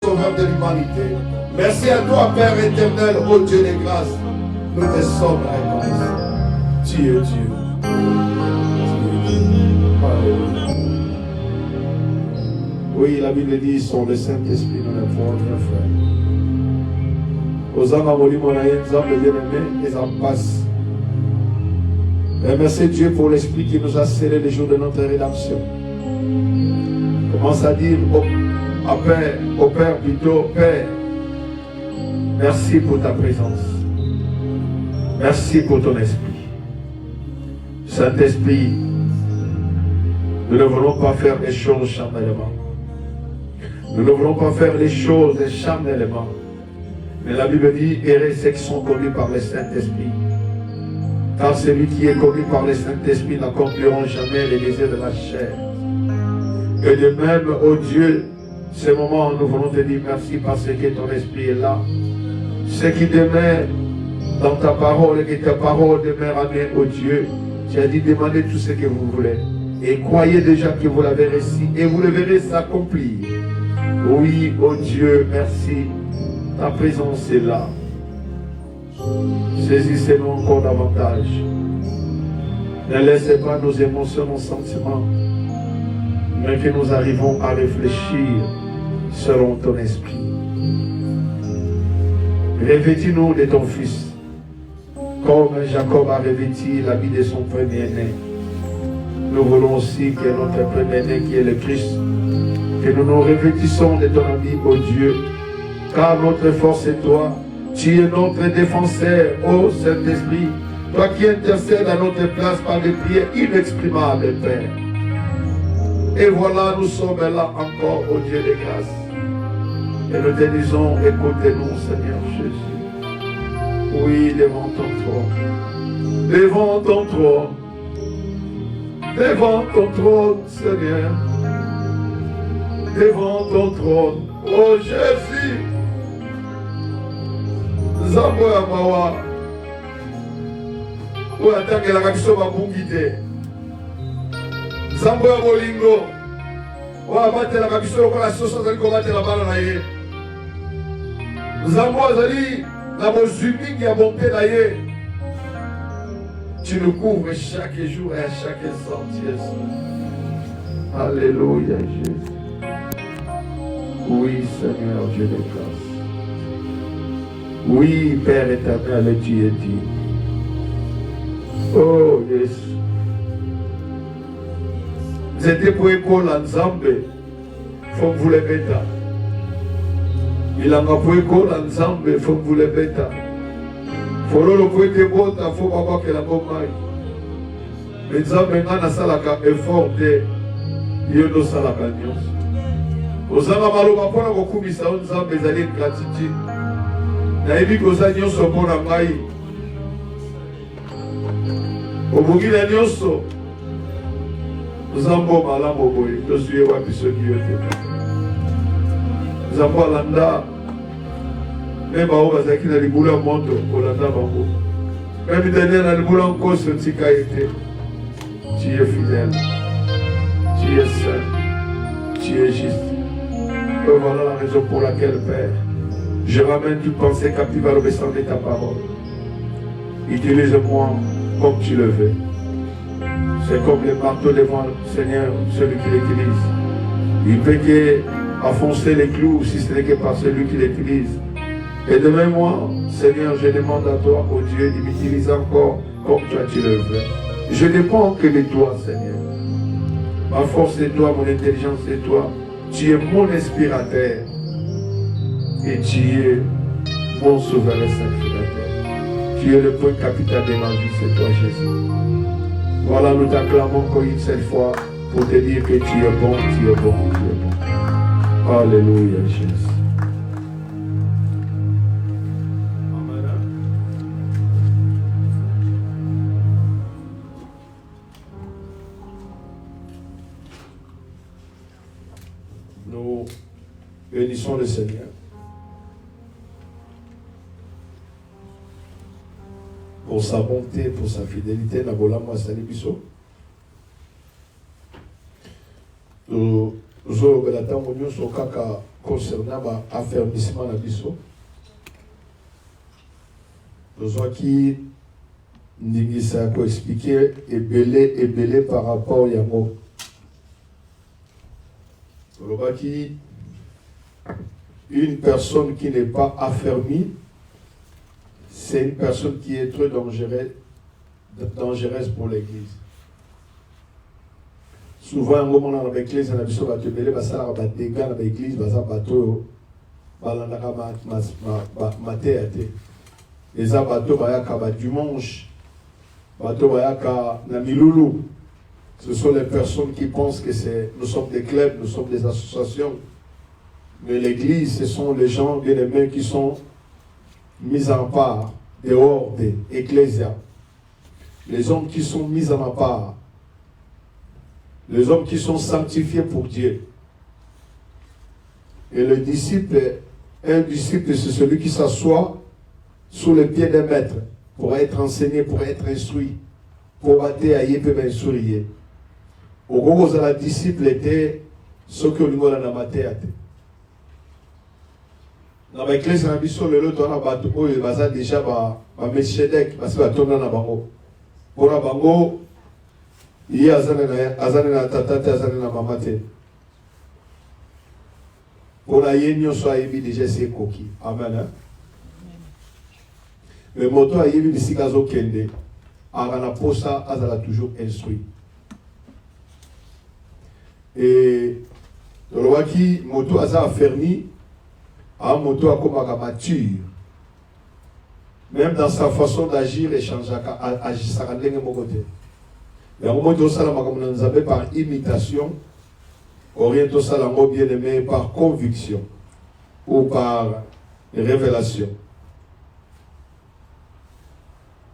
Sauveur de l'humanité. Merci à toi, Père éternel, ô Dieu des grâces. Nous te sommes reconnaissants. Tu es Dieu. Alléluia. Oui, la Bible dit, sur le Saint-Esprit, nous ne pouvons rien faire. Osana Molimo Naïnzam, bien-aimé, et en passe. Et merci Dieu pour l'Esprit qui nous a scellé les jours de notre rédemption. Commence à dire au Père plutôt, Père, merci pour ta présence. Merci pour ton esprit. Saint-Esprit, nous ne voulons pas faire les choses charnellement. Nous ne voulons pas faire les choses charnellement. Mais la Bible dit, errer ceux qui sont conduits par le Saint-Esprit. Car celui qui est conduit par le Saint-Esprit n'accompliront jamais les désirs de la chair. Et de même, ô Dieu, ce moment, nous voulons te dire merci parce que ton esprit est là. Ce qui demeure dans ta parole et que ta parole demeure en nous, ô Dieu, tu as dit demandez tout ce que vous voulez. Et croyez déjà que vous l'avez réussi et vous le verrez s'accomplir. Oui, ô Dieu, merci. Ta présence est là. Saisissez-nous encore davantage. Ne laissez pas nos émotions, nos sentiments, mais que nous arrivons à réfléchir selon ton esprit. Revêtis-nous de ton Fils, comme Jacob a revêti l'habit de son premier-né. Nous voulons aussi que notre premier-né, qui est le Christ, que nous nous revêtissons de ton habit, ô Dieu, car notre force est toi. Tu es notre défenseur, ô Saint-Esprit, toi qui intercèdes à notre place par des prières inexprimables, Père. Et voilà, nous sommes là encore, ô Dieu de grâce. Et nous te disons, écoutez-nous, Seigneur Jésus. Oui, devant ton trône. Devant ton trône. Devant ton trône, Seigneur. Devant ton trône, ô Jésus. Zambo ya mawa. Ou atangelaka biso babungi te. Zambo ya bolingo. Ou abatelaka biso lokola soso azali kobatela bana na ye. Zambo azali na bozwi mingi ya bonté na ye. Tu nous couvres chaque jour et à chaque instant, Jésus. Alléluia, Jésus. Oui, Seigneur, Dieu de grâce. Oui, Père éternel, tu es dit. Oh, Jésus. C'était pour école en Zambé. Faut que vous les mettez. Il en a pour école en Zambé. Faut que vous les mettez. Faut le pour que bota. Faut pas que la bombe aille. Mais Zambé n'a salaka effort de yodo salaka nyos. Ozanga maloba pona kokumisa Nzambe ezali gratitude. Nayebi koza nyonso mpona ngai. Obongi na nyonso. Nzambe malamu boye tozwi ye wapi soki yo te. Nzambe alanda me bao bazalaki na libula ya moto kolanda bango. Meme daniel na libula nkoso tika ye te. Tu es fidèle. Tu es saint. Tu es juste. Et voilà la raison pour laquelle, Père, je ramène toute pensée captive à l'obéissance de ta parole. Utilise-moi comme tu le veux. C'est comme le marteau devant le Seigneur, celui qui l'utilise. Il peut qu'affoncer les clous si ce n'est que par celui qui l'utilise. Et demain, moi, Seigneur, je demande à toi, ô Dieu, de m'utiliser encore comme toi tu le veux. Je ne dépends que de toi, Seigneur. Ma force est toi, mon intelligence est toi. Tu es mon inspirateur. Et tu es mon souverain sacrificateur. Tu es le point capital de ma vie, c'est toi, Jésus. Voilà, nous t'acclamons encore une seule fois pour te dire que tu es bon, tu es bon, tu es bon. Alléluia, Jésus. Nous bénissons le Seigneur pour sa bonté, pour sa fidélité. Nous zo belata monyo so kaka concernant ba affermissement na biso zo qui ndingisa ko expliquer ebelé par rapport yango qui une personne qui n'est pas affermie, c'est une personne qui est très dangereuse pour l'église. Souvent, un moment dans l'église, on a vu ça, on a des dégâts dans l'église, on a bateau, les bateaux, dimanche, bateau, namiloulou. Ce sont les personnes qui pensent que nous sommes des clubs, nous sommes des associations. Mais l'église, ce sont les gens bien aimés qui sont mis en part dehors de l'ecclésia. Les hommes qui sont mis en part. Les hommes qui sont sanctifiés pour Dieu. Et le disciple, un disciple, c'est celui qui s'assoit sous les pieds d'un maître pour être enseigné, pour être instruit, pour battre à yépe ben sourier. Au gros, la disciple était ce que nous avons amaté. Dans l'église, on a vu sur le lot, on a déjà un Melchizedek, parce que on a bango. Pour la bango, il y a azanena tatate, azanena mamate. Pour la yenio soit ébi déjà c'est coquille. Amen. Mais moto a ébi ici gazo kende. Arana posa azala toujours instruit. Et le roi qui moto aza affermi, a moto a comme mature. Même dans sa façon d'agir et changer, agir ça rend les mogote. Et en moto ça la magamnanzabe par imitation, oriento ça la bien aimé par conviction ou par révélation.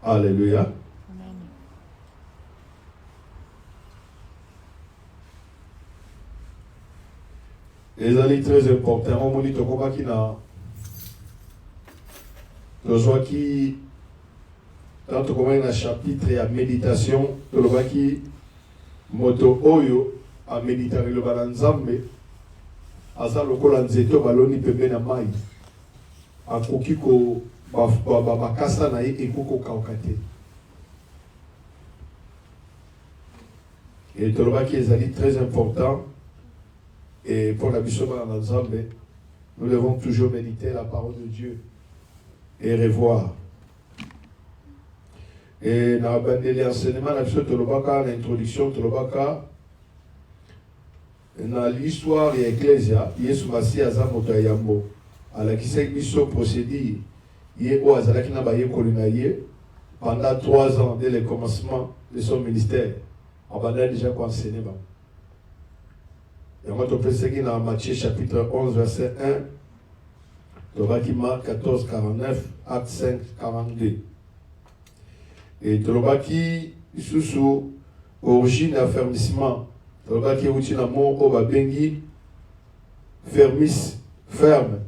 Alléluia. Les amis très importants, on dit que qui n'a le qui dans le chapitre et à méditation, le qui moto oyo à méditer le balanzambe, asa lokola nzeto baloni pembe na mai, akoki ko bakasa na ye ekoko kaokate. Et le qui est très important. Et pour la mission dans l'ensemble, nous devons toujours méditer la parole de Dieu et revoir. Et dans l'enseignement, l'introduction, dans l'histoire et l'Ecclésia, Yesu Masi Azamoto Yambo, à la qui s'est mission procédure, pendant 3 ans dès le commencement de son ministère, on a déjà enseigné. Et on va te dans Matthieu chapitre 11, verset 1, Torah qui marque 14, 49, Acte 5, 42. Et Torah qui, sous origine d'affermissement, Torah qui est dans mon Oba Bengi, ferme.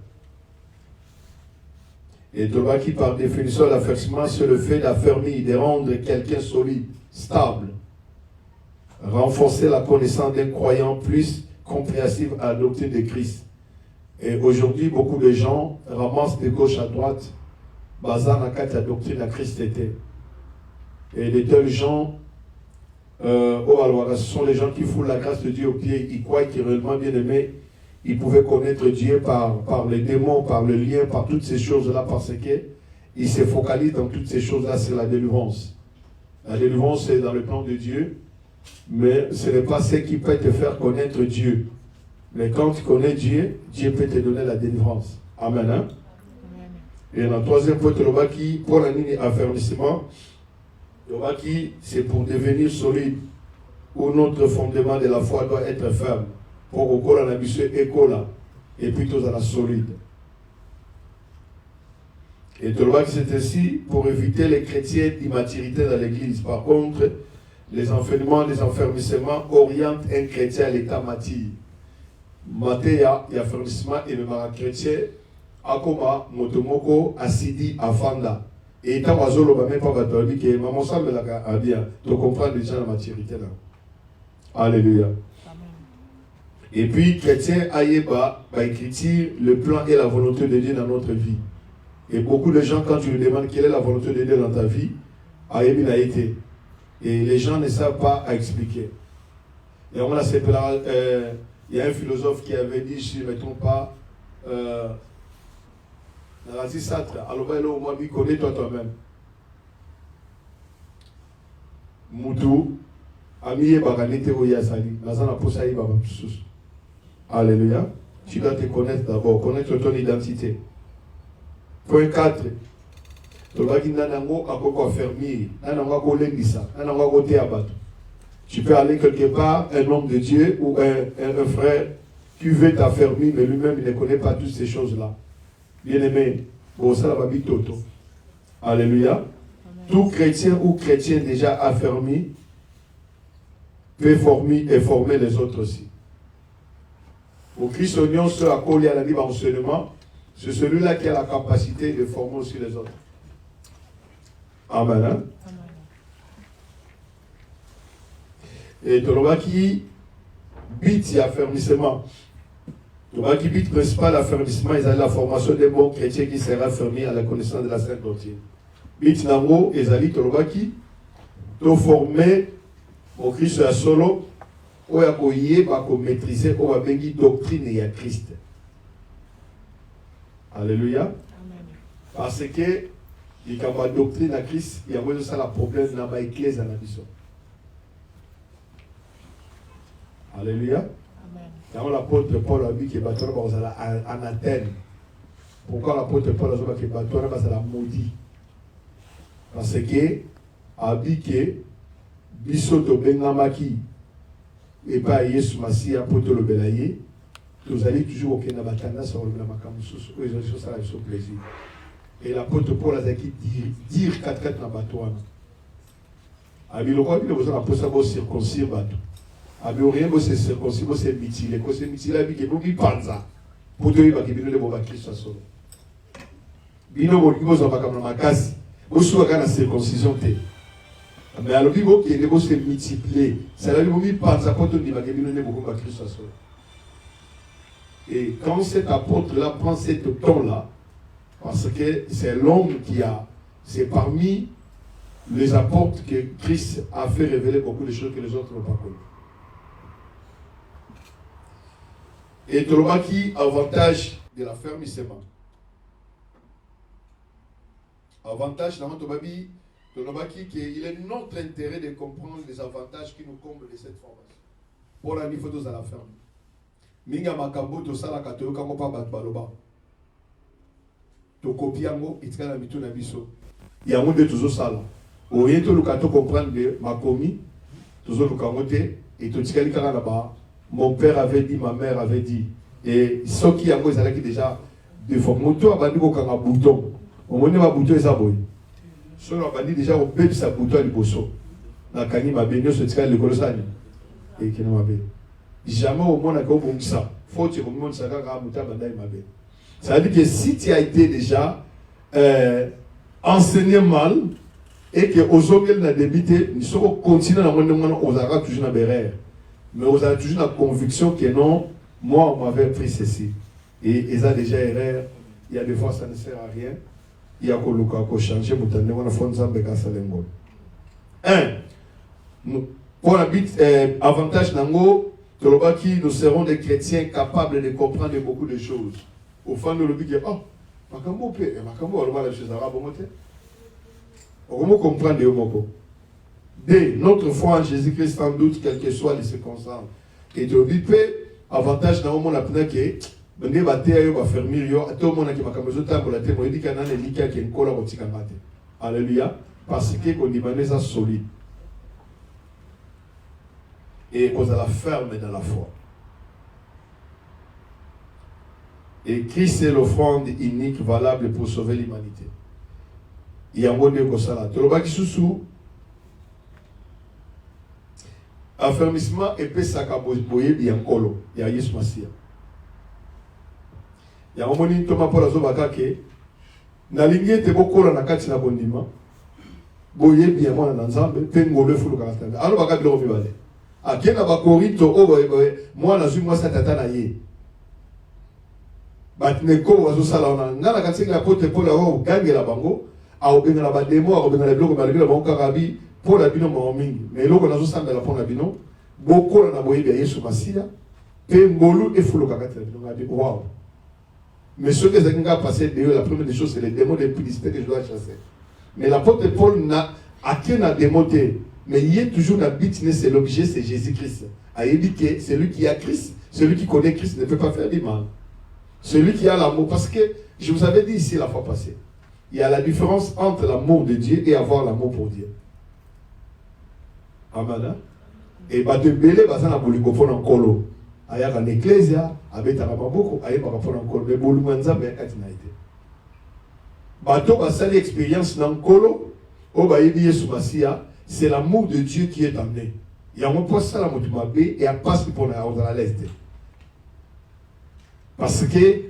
Et Torah qui, par définition, l'affermissement, c'est le fait d'affermir, de rendre quelqu'un solide, stable, renforcer la connaissance d'un croyant plus compréhensive à la doctrine de Christ. Et aujourd'hui, beaucoup de gens ramassent de gauche à droite, basant la doctrine de Christ était. Et de tels gens, ce sont les gens qui foulent la grâce de Dieu aux pieds. Ils croient qu'ils réellement bien aimés. Ils pouvaient connaître Dieu par les démons, par le lien, par toutes ces choses-là, parce qu'ils se focalisent dans toutes ces choses-là sur la délivrance. La délivrance, c'est dans le plan de Dieu. Mais ce n'est pas ce qui peut te faire connaître Dieu. Mais quand tu connais Dieu, Dieu peut te donner la délivrance. Amen. Hein? Et dans le troisième point, qui pour la ligne affermissement, qui c'est pour devenir solide, où notre fondement de la foi doit être ferme. Pour qu'on ait la mission écola et plutôt à la solide. Et c'est ainsi pour éviter les chrétiens d'immaturité dans l'église. Par contre, les enfermements, les enfermissements orientent un chrétien à l'état mature. Matéa, il y a enfermissement et le chrétien, Akoma, Motomoko, Asidi, Afanda. Et tant Wazolo, même pas Batoli, qui est maman Sam, bien. Tu comprends déjà la maturité là. Alléluia. Et puis, chrétien Aïeba va écrire le plan et la volonté de Dieu dans notre vie. Et beaucoup de gens, quand tu lui demandes quelle est la volonté de Dieu dans ta vie, Aïeba l'a été. Et les gens ne savent pas à expliquer. Et on l'a il y a un philosophe qui avait dit, si je ne me trompe pas, Narasi Sartre, alors moi, connais-toi toi-même. Moutou, Ami Baganete Oyasali, Nazana Posaï Babamsus. Alléluia. Tu dois te connaître d'abord, connaître ton identité. Point 4. Tu peux aller quelque part, un homme de Dieu ou un frère qui veut t'affermir, mais lui-même il ne connaît pas toutes ces choses-là. Bien-aimé, alléluia. Amen. Tout chrétien ou chrétien déjà affermi peut former et former les autres aussi. Au Christ oignon, ce à coller à la Bible enseignement, c'est celui-là qui a la capacité de former aussi les autres. Amen. Hein? Amen. Et Tolobaki bit affermissement. Tolobaki bit principal affermissement, ils ont la formation des bons chrétiens qui sera fermé à la connaissance de la sainte doctrine. Bit nango, ils ont Tolobaki, to former au Christ à solo, ou à maîtriser, ou à bengi doctrine et à Christ. Alléluia. Amen. Parce que il y a une doctrine à Christ, il y a un problème dans l'église à la mission. Alléluia. Amen. L'apôtre Paul a dit que en Athènes. Pourquoi l'apôtre Paul a dit que c'est maudit? Parce que a dit que Bisoto Bengamaki et pas Yesu Massi apôtre le Belaye, vous allez toujours au Kenya Batana sur le Makamusus, où ils ont ça avec plaisir. Et l'apôtre Paul a dit dire 4-4 dans Batouana. Abiloko, il a besoin de circoncire Batou. Abilorien, c'est circoncire, c'est mutilé. Quand c'est mutilé, il y a des panza. Pour te dire que Bino de Bobaki soit solo. Bino Bobaki, Makasi. Vous soyez dans la circoncision. Mais alors, il faut que se multiplier. C'est là que panza pour te dire que Bino de Bobaki soit solo. Et quand cet apôtre-là prend cet ton-là, parce que c'est l'homme qui a, c'est parmi les apôtres que Christ a fait révéler beaucoup de choses que les autres n'ont pas connues. Et Tolobaki, avantage de la fermissement. Avantage dans Tolobaki, qu'il est notre intérêt de comprendre les avantages qui nous comblent de cette formation. Pour la niveau de la ferme. Minga makambo to sala katoyo kango pa bat baloba. To kopiango itkana mitu na biso. Ya monde tuzo sala. Oye to lukato comprendre de makomi tuzo lukamote et to tikali kala ba. Mon père avait dit, ma mère avait dit. Et ce qui a qui déjà de moto a banni ko kanga bouton. On moni ma bouton eza boy. So a banni déjà au bébé sa bouton à liboso. Na kani ma benyo se tikali le kolosani. Et qui n'a ma bé. Jamais au monde a comme ça. Faut que le monde s'accorde à Mouta Bandaï Mabé. Ça veut dire que si tu as été déjà enseigné mal et que aux hommes n'a débité, nous sommes continués à nous aux Arabes toujours dans l'erreur. Mais vous avez toujours la conviction que non, moi on m'avait pris ceci. Et ils ont déjà erreur. Il y a des fois ça ne sert à rien. Il y a qu'à changer. On a fait un zambé Salengo. Pour avantage nango. Nous serons des chrétiens capables de comprendre beaucoup de choses. Au fond de l'objet, oh, Makambo peut, Makambo a le mal à chez Arabes, on va comprendre les homos. D. Notre foi en Jésus-Christ, sans doute, quelles que soient les circonstances. Et de l'objet, avantage dans le monde, après que, ben, les batailles, va fermer, tout le monde qui m'a comme ça, pour la témoin, il dit qu'il y a un élica qui est une colle au Tikamate. Alléluia. Parce que, qu'on dit, ça solide. Et qu'on a la ferme dans la foi. Et Christ est l'offrande unique valable pour sauver l'humanité. Il y a un mot de Kosala. Tolobaki Soussou, affermissement et pesaka boye bien kolo. Il y a Yesu Masia. Il y a un mot de Thomas Paul Azobakake. Nalingi te bokola na kati na bondima. Boye bien mwana na nzambe. Pengole fulu karatanga. Alors baka bilo mibale. Akena ba Korinto o moi na zui moi sa tata na ye. Batneko wazo sala na ngana katsinga pote pola o gangela bango a obenga ba demo a obenga bloko ba lebila bango karabi pola bino mo mingi. Mais loko nazo samba la pona bino boko na boyebi ya Yesu Masia pe ngolu e fulo kakata bino ngabi wow. Mais ce que ça a passé de la première des choses c'est les démons de publicité que je dois chasser. Mais l'apôtre Paul n'a à qui n'a démonté. Mais il y a toujours la business, c'est l'objet, c'est Jésus-Christ. Il dit que celui qui a Christ, celui qui connaît Christ ne peut pas faire du mal. Celui qui a l'amour, parce que je vous avais dit ici la fois passée, il y a la différence entre l'amour de Dieu et avoir l'amour pour Dieu. Amen. Et bah de belé, bah ça n'a pas boulingofone en colo. Aya en ecclésia, avec ta beaucoup, aya pas rapport en colo, mais boulingwanza, mais katinaïté. Bateau, bah ça l'expérience dans colo, oh bah il dit Yesu Masia. C'est l'amour de Dieu qui est amené. Il y a un poste à la motumabé et à passe pour la l'est. Parce que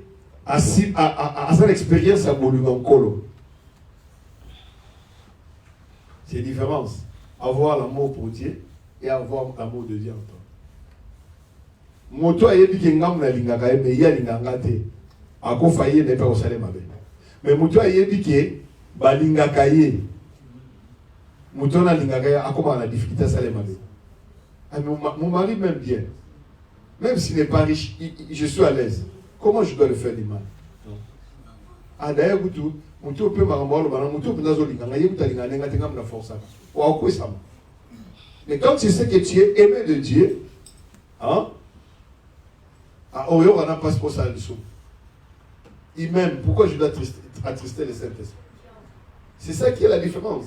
à cette expérience à volume en colo. C'est la différence. Avoir l'amour pour Dieu et avoir l'amour de Dieu en toi. Moto a dit que ngam na lingaka mais ya linganga te. Ako faye n'est pas au salé mabe. Mais moto a dit que balingaka ye. Moutona lingagaya a comment la difficulté ça les mabe. Mon mari m'aime bien. Même s'il n'est pas riche, je suis à l'aise. Comment je dois le faire du mal? Ah d'ailleurs, Moutou peut m'arrêter, Moutou peut nous lingagaya, Moutou lingagaya, Moutou na force. Ou quoi ça? Mais quand tu sais que tu es aimé de Dieu, hein? Ah, oh, on n'a pas ce pour ça dessous. Il m'aime. Pourquoi je dois attrister les Saint-Esprit? C'est ça qui est la différence.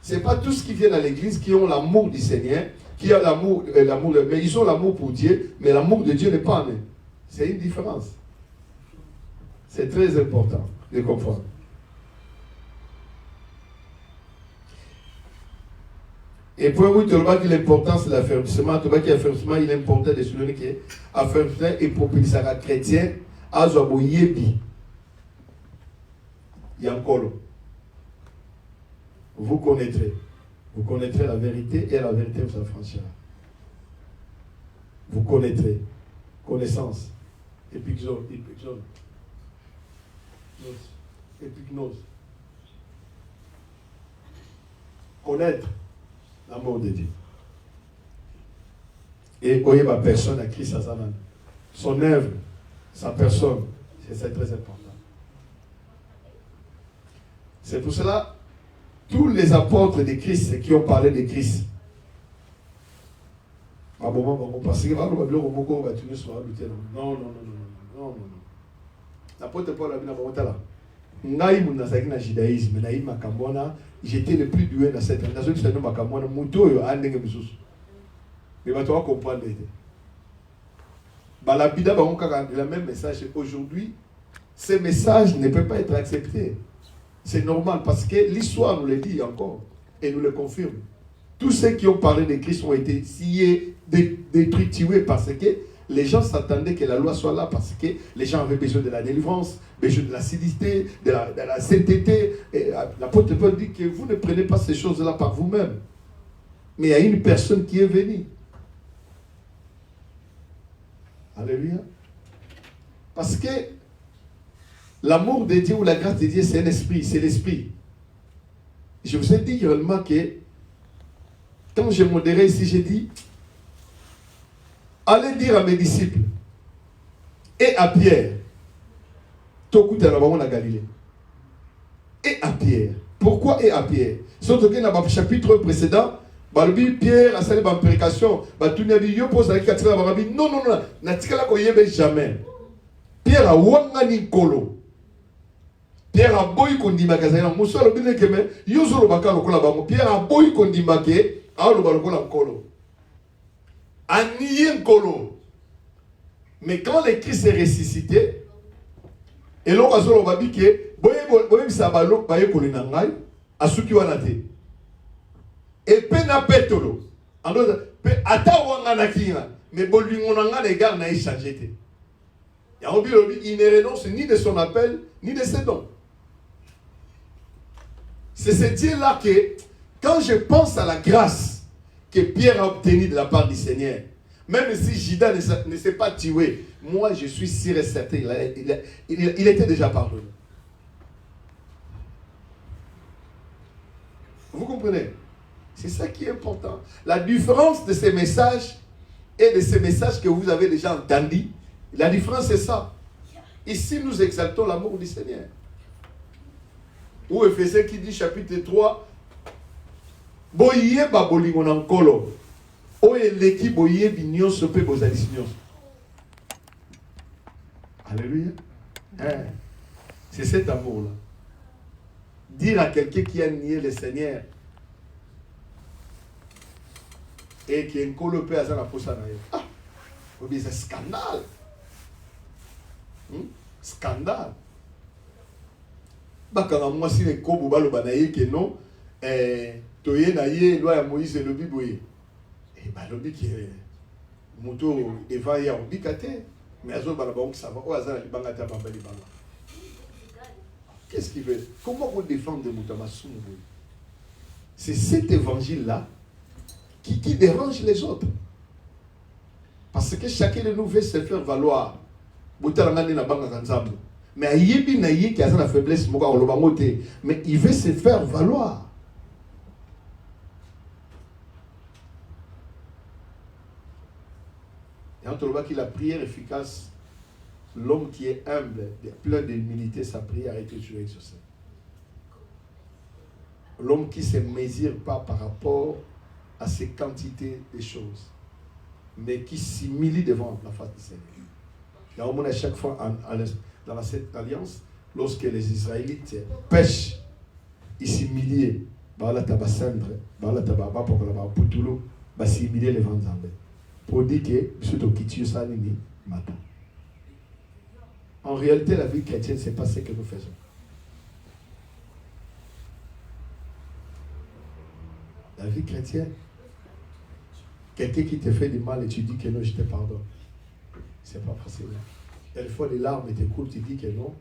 Ce n'est pas tous qui viennent à l'église qui ont l'amour du Seigneur, qui ont l'amour, mais ils ont l'amour pour Dieu, mais l'amour de Dieu n'est pas en eux. C'est une différence. C'est très important de comprendre. Et pour vous, tu vois que l'importance de l'affirmation, tu vois que l'affirmation, il est important de souligner que l'affirmation est propulsé à la chrétienne, à Zoboyebi. Il y a encore. Vous connaîtrez la vérité et la vérité vous affranchira. Vous connaîtrez. Connaissance. Épignos. Connaître l'amour de Dieu. Et voyez ma personne à Christ à Zaman. Son œuvre, sa personne, c'est très important. C'est pour cela tous les apôtres de Christ qui ont parlé de Christ. Non. L'apôtre Paul a dit j'étais le plus doué dans cette année. Mais tu vas comprendre. Le même message. Aujourd'hui, ce message ne peut pas être accepté. C'est normal parce que l'histoire nous le dit encore et nous le confirme. Tous ceux qui ont parlé de Christ ont été sciés, détruits, tués parce que les gens s'attendaient que la loi soit là parce que les gens avaient besoin de la délivrance, besoin de la sainteté, de la sainteté. L'apôtre Paul dit que vous ne prenez pas ces choses-là par vous-même. Mais il y a une personne qui est venue. Alléluia. Parce que l'amour de Dieu ou la grâce de Dieu, c'est un esprit, c'est l'esprit. Je vous ai dit réellement que quand j'ai modéré ici, j'ai dit allez dire à mes disciples et à Pierre, Toku la Galilée. Et à Pierre. Pourquoi et à Pierre? Surtout que dans le chapitre précédent, Pierre a salé ma prédication. Yo pose la question à Barabi. Non, Natikala koyebe jamais. Pierre a wangani kolo. Pierre a boy kondima kazana. Musa lo bine keme. Yozo lo baka lokola bango. Pierre a boy kondima ke. A lo balokola kolo. Aniye kolo. Mais quand le Christ est ressuscité, et l'on a zolo babi ke boye sabalo baye kolinangai asuki wanate. Et pena petolo. Alors, ata wangana kinga. Mais bolingonanga les gars n'a échangé. Il ne renonce ni de son appel, ni de ses dons. C'est ce Dieu-là que, quand je pense à la grâce que Pierre a obtenu de la part du Seigneur. Même si Judas ne s'est pas tué, moi je suis sûr et certain, il était déjà pardonné. Vous comprenez? C'est ça qui est important. La différence de ces messages et de ces messages que vous avez déjà entendus, la différence c'est ça. Ici nous exaltons l'amour du Seigneur. Ou Éphésiens qui dit chapitre 3, boye baboli mon ankolo. Oye leki boye bignon sope bozalisignon. Alléluia. C'est cet amour-là. Dire à quelqu'un qui a nié le Seigneur et qui est encolopé à ça la posa na yo. Ah, c'est un scandale. Scandale. Bakanga moi si les kobo balo banaye que non toye na ye loi ya Moïse le biboye. Et balobi qui moto eva ya obikate mais azo bala ba ça va o azana libanga ta baba libanga. Qu'est-ce qu'il veut? Comment vous défendre Moutamassou? C'est cet évangile-là qui dérange les autres. Parce que chacun de nous veut se faire valoir. Mais il y a une faiblesse, mais il veut se faire valoir. Et entre le bas la prière efficace, l'homme qui est humble, plein d'humilité, sa prière a été toujours exaucée. L'homme qui ne se mesure pas par rapport à ces quantités de choses, mais qui s'humilie devant la face du Seigneur. Il y a au moins à chaque fois dans cette alliance, lorsque les Israélites pêchent, ils s'humilient. Pour s'humilier les vents zambé. Pour dire que en réalité, la vie chrétienne, ce n'est pas ce que nous faisons. La vie chrétienne, quelqu'un qui te fait du mal et tu dis que non, je te pardonne. C'est pas facile. Et une fois les larmes te coulent, tu dis que non,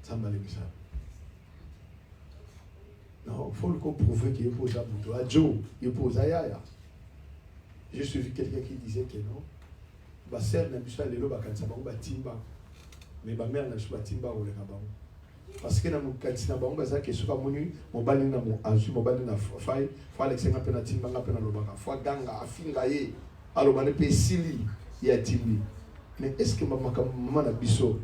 ça m'a ça. Non, il faut le prouver qu'il pose à Bouto. À Joe, il pose à Yaya. J'ai suivi quelqu'un qui disait que non. Ma sœur n'a pas le loba quand ça va au timba. Mais ma mère n'a pas timba ou le kabao. Parce que dans mon cantina bango ça que soka monu mon bali na mon azu mon bali na fai fa Alex nga pena timba nga pena loba ka fa ganga afinga ye aloba ne pe sili ya timbi. Mais est-ce que maman na biso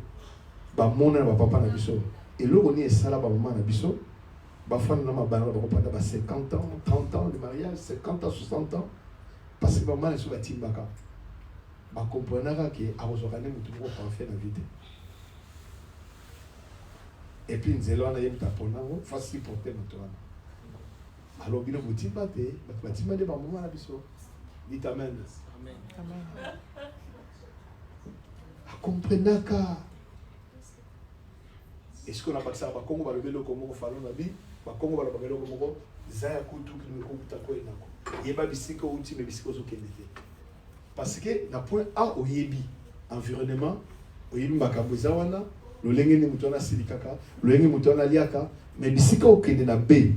ba mona ba papa na biso et logo ni esala ba maman na biso ba fana na mabana ba kopanda ba 50 ans 30 ans de mariage 50 ans 60 ans parce que maman na so ba timba ka ba comprendra que a ozokane mutu ko fa faire la vie. Et puis nous allons aller taponner facile porter notre âme. Alors bien vous timba te ba timba de ba maman na biso. Dites amen. Amen. Comprenaka. Est-ce qu'on a pas ça ba Congo ba lebelo comme falo na bi ba Congo ba lebelo comme zaya kutu ki me komputa ko enako. Yeba bisiko uti me bisiko zo kendete. Parce que na point A oyebi environnement oyebi makamboza wana lolenge ni mutona silikaka lolenge mutona liaka mais bisika okende na B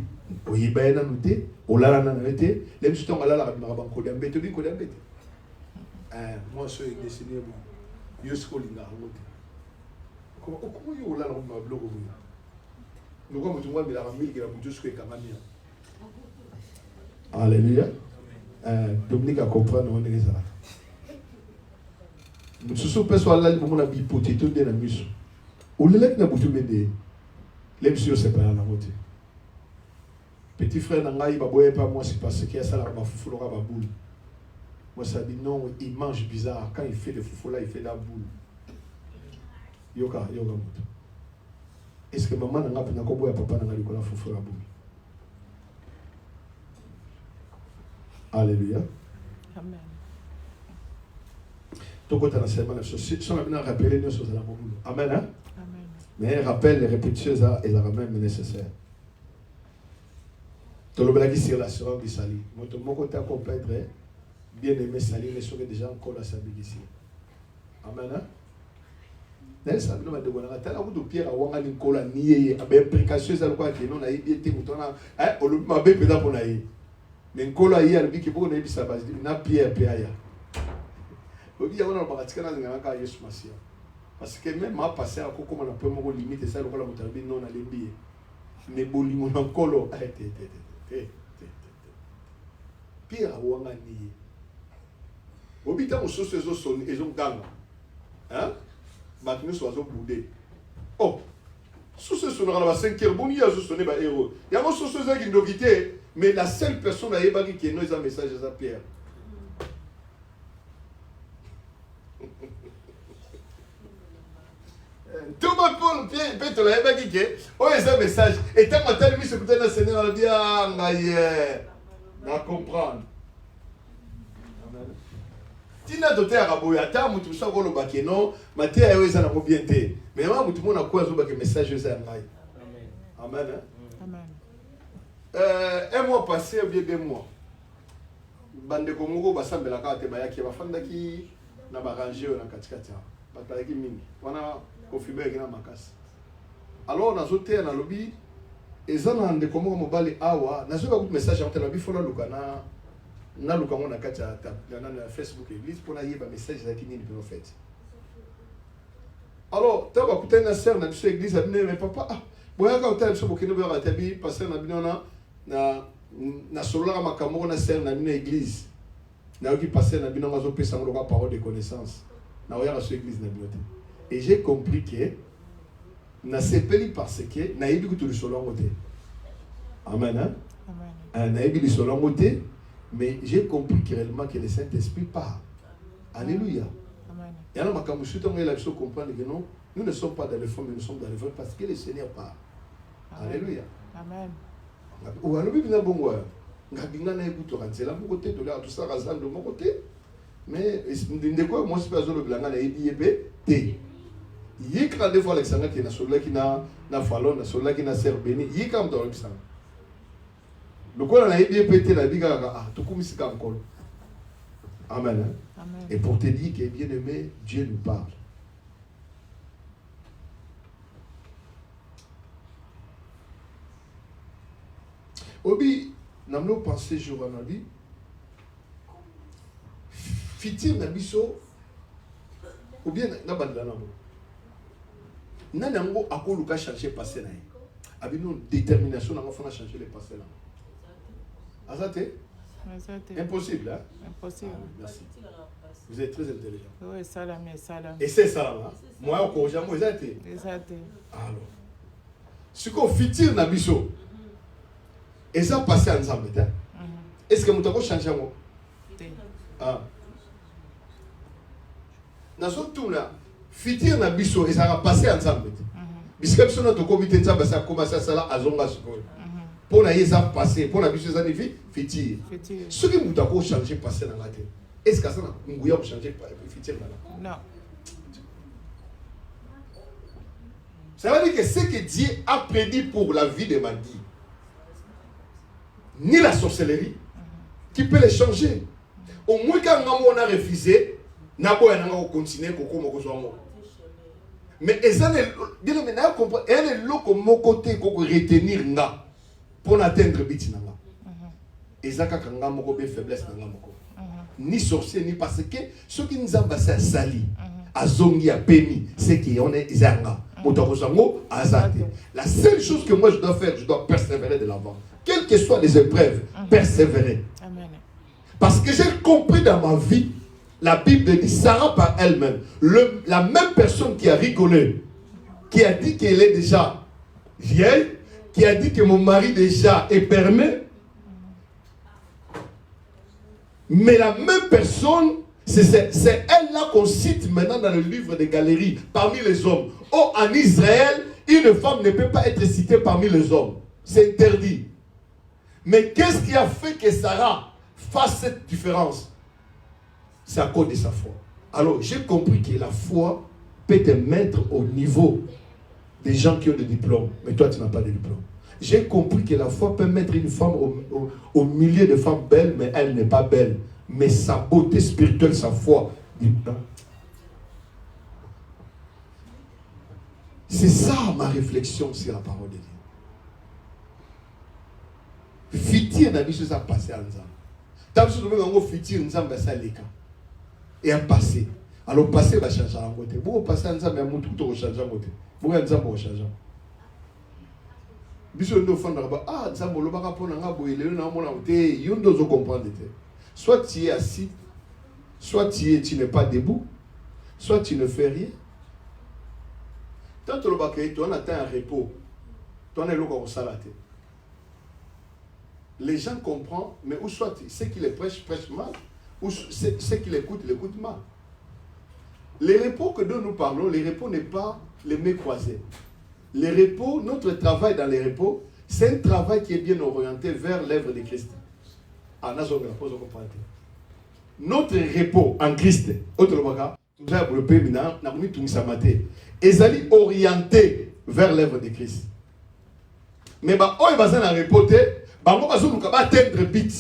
oyeba na nuté olala na nete les mutona malala ba banko de mbete bi ko de mbete. Moi je suis décidé yo skolinga ngote comment yo la ma blogo nous comme tout le monde la famille qui la bouche que kamania. Alléluia. Dominique a compris on est ça. Nous sommes persuadés là moment na bipoté tout de la mission. Ou le lek na boutu bende. Les monsieur c'est pas la moitié. Petit frère nangai ba boye pas moi c'est parce qu'il y a ça la ba fufulora ba boule. Moi, ça dit non, il mange bizarre. Quand il fait le foufou là, il fait la boule. Yoga. Est-ce que maman n'a pas pu papa n'a pas foufou la boule? Alléluia. Amen. Donc, on a enseignement la chose. Si on a bien rappelé les choses à la boule. Amen. Amen. Mais rappel, les répétitions et la même nécessaire. Tout le blague sur l'assurance du salut. Mon côté à comprendre. Bien aimé salir les serait déjà encore la salle ici. Amen. Nelson nous va de bonheur. T'as la route de pierre à Wanga Nicola nié. Avec précaution ça le quoi que non a bien été moutona. On le m'a bien pédant pour naïe. Mais Nkolo aïe albi qui bon ebi sa base na Pierre Péaya. Obi ya wana bakatika na ngaka Yesu Masia. Parce que même ma passé à comment on a pas mon limite ça le kola mutarbi non na lembi. Mais bolimo na Nkolo Pierre wanga ni. Obi ta mososo ezo son ezo ganga. Hein? Batinu so azo boudé. Oh. Sous ce son la 5e boni ya zo sonné ba héros. Ya mo soso za ki ndokité. Mais la seule personne qui est un message à Pierre. Thomas Paul, Pierre, Peter, il y a un message. Et tant que tu as mis ce côté-là, Seigneur, il va comprendre. Tina doté à Raboya, ta mutu sa golo bakeno, maté a yoza na mobiente. Mais moi mutu mona kwa zo bake message za ngai. Amen. Amen. Un mois passé, ou bien 2 mois. Bande Kongo basambela kate bayaki bafandaki na barangé na katikati. Batalaki mingi. Wana confirmer kina makasi. Alors na zoté na lobby ezana ande Kongo mobali awa, na zo ba message en tela bifola lukana na lukango na kati ya na Facebook église pour na yeba message za kini ni en fait. Alors, tu vas écouter na sœur na biso église abine mais papa boya ka hotel biso bokino boya tabi passer na binona na solola makambo na sœur na bino église na qui passer na bino mazo pesa ngo ka parole de connaissance na oya sur église na bino. Et j'ai compris que na sepeli parce que na yebi kutu solongo te. Amen hein? Amen. Na yebi solongo te, mais j'ai compris réellement que le Saint-Esprit part. Alléluia. Amen. Et alors makambo suto ngela biso comprendre que non, nous ne sommes pas dans le fond mais nous sommes dans le vrai parce que le Seigneur part. Alléluia. Amen. Ou alors bien bon ouais. Ngabinga na écoute ranzela mon côté de là tout ça razan de mon côté. Mais ndeko moi c'est pas zo le blanga na yebé té. Yikra des fois Alexandre qui na sola qui na falon na sola qui na serbeni yikam dans le sang. Le quoi na yebé té la biga ah tout comme si comme col. Amen. Amen. Et pour te dire que bien aimé Dieu nous parle. Obi, namlo pensé jour à nabi. Fitir nabiso ou bien na bandana mo. Na nango akoluka changer passé na. Abino détermination na fona changer le passé là. Azate? Impossible hein? Impossible. Ah, merci. Vous êtes très intelligent. Oui, salam et salam. Et c'est ça là. Moi encore jamais exacté. Exacté. Alors. Ce qu'on fitir nabiso. Et ça passé ensemble, hein? Est-ce que vous avez changé moi? Ah. Dans ce tout là, fitir na biso et ça va passer ensemble. Puisque si on a tout comité ça va commencer ça là à zonga sikoyo. Pour na yesa passer, pour na biso ça ne fitir. Ce que vous avez changé passer dans la tête. Est-ce que ça na nguya changer fitir là? Non. Ça veut dire que ce que Dieu a prédit pour la vie de Madi, ni la sorcellerie qui peut les changer. Au moins quand on a refusé, on a continué mais bien maintenant comprendre elle est là comme mon côté pour retenir nga pour atteindre biti nanga. Ezaka kanga moko be faiblesse nanga moko. Ni sorcier ni parce que ceux qui nous ambassent à sali azongi a pemi c'est qui on est zanga. La seule chose que moi je dois faire, je dois persévérer de l'avant. Quelles que soient les épreuves, persévérer. Amen. Parce que j'ai compris dans ma vie, la Bible dit, Sarah par elle-même, la même personne qui a rigolé, qui a dit qu'elle est déjà vieille, qui a dit que mon mari déjà est permis, mais la même personne, c'est elle-là qu'on cite maintenant dans le livre des galeries, parmi les hommes. Oh, en Israël, une femme ne peut pas être citée parmi les hommes. C'est interdit. Mais qu'est-ce qui a fait que Sarah fasse cette différence? C'est à cause de sa foi. Alors, j'ai compris que la foi peut te mettre au niveau des gens qui ont des diplômes. Mais toi, tu n'as pas de diplôme. J'ai compris que la foi peut mettre une femme au milieu de femmes belles, mais elle n'est pas belle. Mais sa beauté spirituelle, sa foi. C'est ça ma réflexion sur la parole de Dieu. futur na biso ça passé ensemble. Tant que nous futur ensemble ça leka. Et un passé. Alors passé va changer en côté. Vous passez ensemble mais tout tout changer en côté. Vous ensemble va changer. Biso ndo fanda ba ah ensemble lo baka pona nga boyele na mona côté yondo zo comprendre te. Soit tu es assis, soit tu n'es pas debout, soit tu ne fais rien. Tant que le baké tu on atteint un repos. Tu on est là comme ça là. Les gens comprennent, mais ou soit ceux qui les prêchent mal, ou ceux qui l'écoutent mal. Les repos que dont nous parlons, les repos n'est pas les mains croisées. Les repos, notre travail dans les repos, c'est un travail qui est bien orienté vers l'œuvre de Christ. Ah, notre repos en Christ, est orienté vers l'œuvre de Christ. Mais on va dans repos. Bango bazoluka ba atteindre but.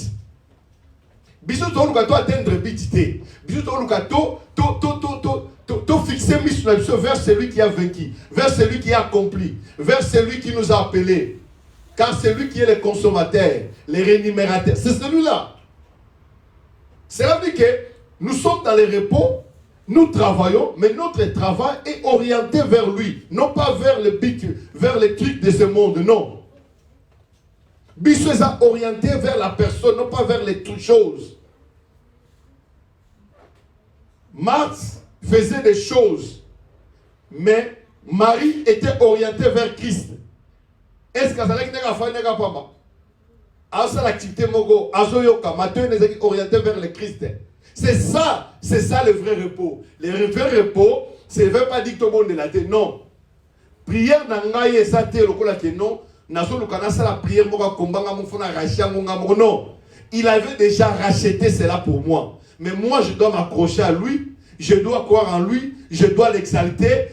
Biso to luka to atteindre but te. Biso to luka to fixer mission vers celui qui a vaincu, vers celui qui a accompli, vers celui qui nous a appelés. Car c'est lui qui est le consommateur, le rémunérateur. C'est celui-là. Cela veut dire que nous sommes dans les repos, nous travaillons, mais notre travail est orienté vers lui, non pas vers le but, vers les trucs de ce monde, non. Biso est orienté vers la personne, non pas vers les choses. Marthe faisait des choses, mais Marie était orientée vers Christ. Est-ce que ça n'est pas pas ça l'activité mogo, azoyoka, Matthieu est orienté vers le Christ. C'est ça le vrai repos. Le vrai repos, ça ne veut pas dire que tout le monde est là. Non. Prière n'a pas été non. Non, il avait déjà racheté cela pour moi. Mais moi, je dois m'accrocher à lui, je dois croire en lui, je dois l'exalter.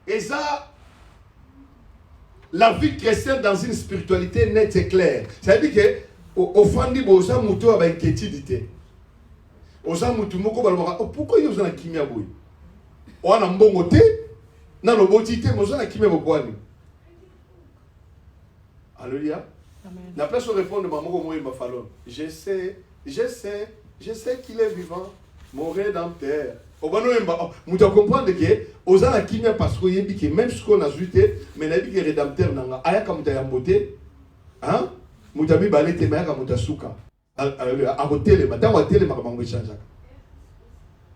Et ça, la vie chrétienne dans une spiritualité nette et claire. C'est-à-dire que, au fond, il y a une inquiétude. Pourquoi il y a une kimia boy? On a un bon côté, dans le beauté, mais on a qui me voit. Alléluia. La place où répondre, je sais qu'il est vivant, mon rédempteur. Vous comprenez que aux gens qui me parce que même ce qu'on a ajouté, mais la vie est rédempteur nanga. Aya comme tu as beauté, hein? Mutabi balete mais comme mutasuka. Alléluia. À côté les matins, à télé makambo change.